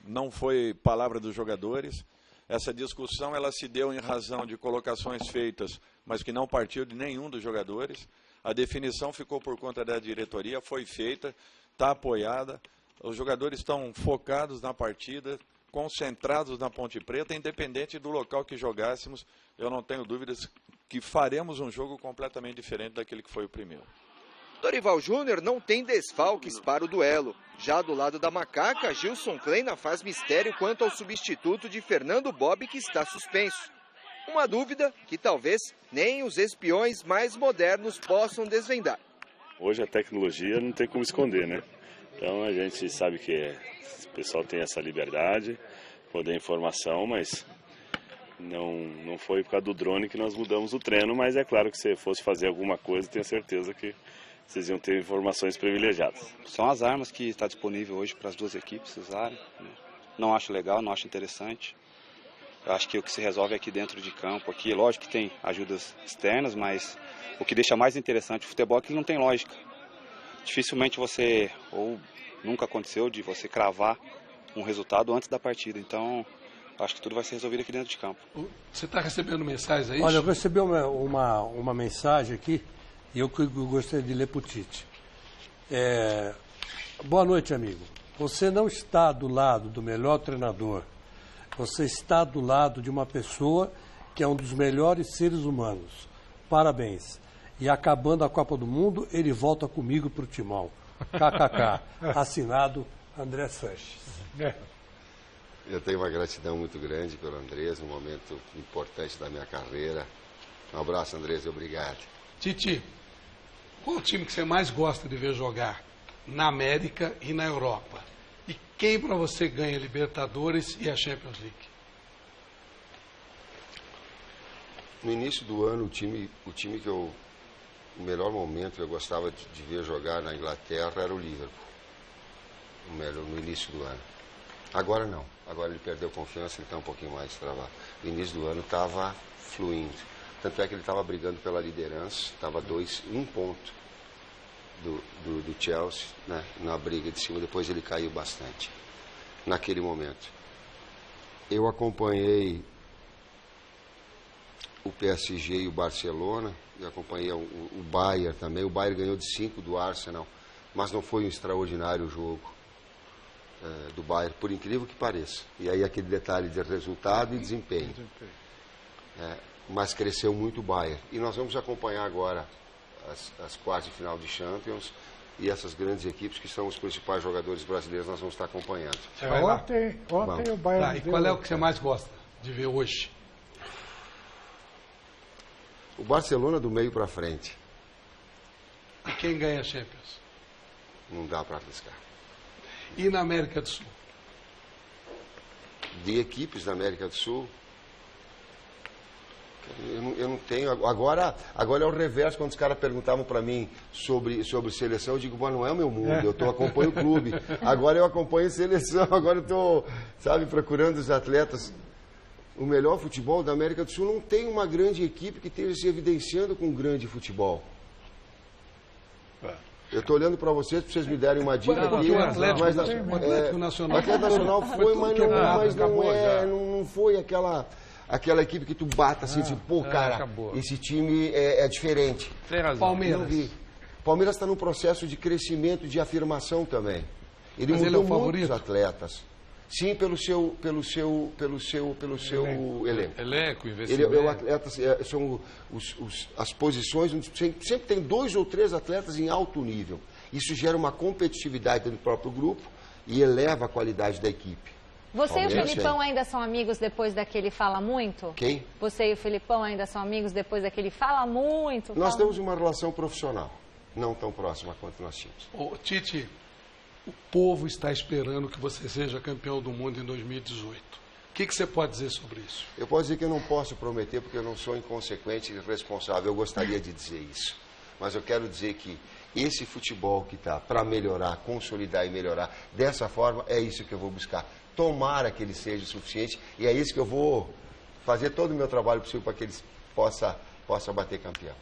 Não foi palavra dos jogadores. Essa discussão ela se deu em razão de colocações feitas, mas que não partiu de nenhum dos jogadores. A definição ficou por conta da diretoria, foi feita, está apoiada. Os jogadores estão focados na partida, concentrados na Ponte Preta, independente do local que jogássemos. Eu não tenho dúvidas que faremos um jogo completamente diferente daquele que foi o primeiro. Dorival Júnior não tem desfalques para o duelo. Já do lado da Macaca, Gilson Kleina faz mistério quanto ao substituto de Fernando Bob, que está suspenso. Uma dúvida que talvez nem os espiões mais modernos possam desvendar. Hoje a tecnologia não tem como esconder, né? Então a gente sabe que o pessoal tem essa liberdade, poder informação, mas não foi por causa do drone que nós mudamos o treino, mas é claro que se fosse fazer alguma coisa, tenho certeza que vocês iam ter informações privilegiadas. São as armas que estão disponíveis hoje para as duas equipes usarem. Não acho legal, não acho interessante. Eu acho que o que se resolve aqui dentro de campo, aqui, lógico que tem ajudas externas, mas o que deixa mais interessante o futebol é que ele não tem lógica. Dificilmente você, ou nunca aconteceu, de você cravar um resultado antes da partida. Então, acho que tudo vai ser resolvido aqui dentro de campo. Você está recebendo mensagens aí? Olha, eu recebi uma mensagem aqui e eu gostaria de ler para o Tite. Boa noite, amigo. Você não está do lado do melhor treinador. Você está do lado de uma pessoa que é um dos melhores seres humanos. Parabéns. E acabando a Copa do Mundo, ele volta comigo para o Timão. KKK. Assinado André Sanches. Eu tenho uma gratidão muito grande pelo Andrés, um momento importante da minha carreira. Um abraço, Andrés, e obrigado. Tite, qual o time que você mais gosta de ver jogar na América e na Europa? E quem para você ganha a Libertadores e a Champions League? No início do ano, o time que o melhor momento que eu gostava de ver jogar na Inglaterra era o Liverpool. No início do ano. Agora não. Agora ele perdeu confiança, ele está um pouquinho mais travado. No início do ano estava fluindo. Tanto é que ele estava brigando pela liderança, estava 1 ponto do Chelsea, né, na briga de cima. Depois ele caiu bastante naquele momento. Eu acompanhei o PSG e o Barcelona, eu acompanhei o Bayern também. O Bayern ganhou de 5 do Arsenal, mas não foi um extraordinário jogo do Bayern, por incrível que pareça. E aí aquele detalhe de resultado e desempenho. Mas cresceu muito o Bayern. E nós vamos acompanhar agora as quartas de final de Champions e essas grandes equipes que são os principais jogadores brasileiros, nós vamos estar acompanhando. Ontem o Bayern... E qual é o que você mais gosta de ver hoje? O Barcelona do meio para frente. E quem ganha a Champions? Não dá para arriscar. E na América do Sul? De equipes da América do Sul, eu não tenho. Agora é o reverso. Quando os caras perguntavam para mim sobre seleção, eu digo, não é o meu mundo, eu acompanho o clube. Agora eu acompanho a seleção, agora eu estou, procurando os atletas. O melhor futebol da América do Sul não tem uma grande equipe que esteja se evidenciando com um grande futebol. Eu estou olhando para vocês me derem uma dica. Porque o Atlético Nacional... O Atlético Nacional foi, mas não foi aquela equipe que tu bata assim, tipo, pô, cara, esse time é diferente. Tem razão. Palmeiras. Palmeiras está num processo de crescimento, de afirmação também. Ele mudou muitos atletas. Sim, pelo seu elenco. Elenco, investimento. São as posições, sempre tem 2 ou 3 atletas em alto nível. Isso gera uma competitividade dentro do próprio grupo e eleva a qualidade da equipe. Você e o Felipão ainda são amigos depois daquele fala muito? Quem? Você e o Felipão ainda são amigos depois daquele fala muito? Nós temos uma relação profissional, não tão próxima quanto nós tínhamos. Ô, Tite, o povo está esperando que você seja campeão do mundo em 2018. O que você pode dizer sobre isso? Eu posso dizer que eu não posso prometer porque eu não sou inconsequente e irresponsável. Eu gostaria de dizer isso. Mas eu quero dizer que esse futebol que está para melhorar, consolidar e melhorar, dessa forma, é isso que eu vou buscar. Tomara que ele seja o suficiente e é isso que eu vou fazer todo o meu trabalho possível para que ele possa bater campeão.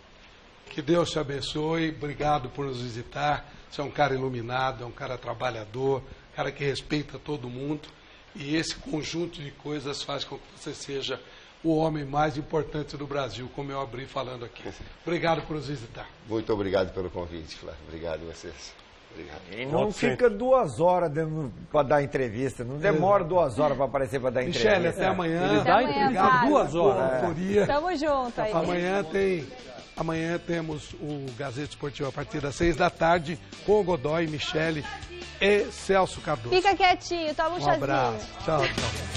Que Deus te abençoe, obrigado por nos visitar. Você é um cara iluminado, é um cara trabalhador, um cara que respeita todo mundo. E esse conjunto de coisas faz com que você seja o homem mais importante do Brasil, como eu abri falando aqui. Obrigado por nos visitar. Muito obrigado pelo convite, Flávio. Obrigado a vocês. Obrigado. E não fica 2 horas para dar entrevista, não demora 2 horas para aparecer para dar entrevista. Michele, até amanhã. Ele dá entrevista 2 horas. Tamo junto aí. Amanhã temos o Gazeta Esportiva a partir das 6 da tarde, com o Godoy, Michele e Celso Cardoso. Fica quietinho, toma um chazinho. Abraço. Tchau, tchau.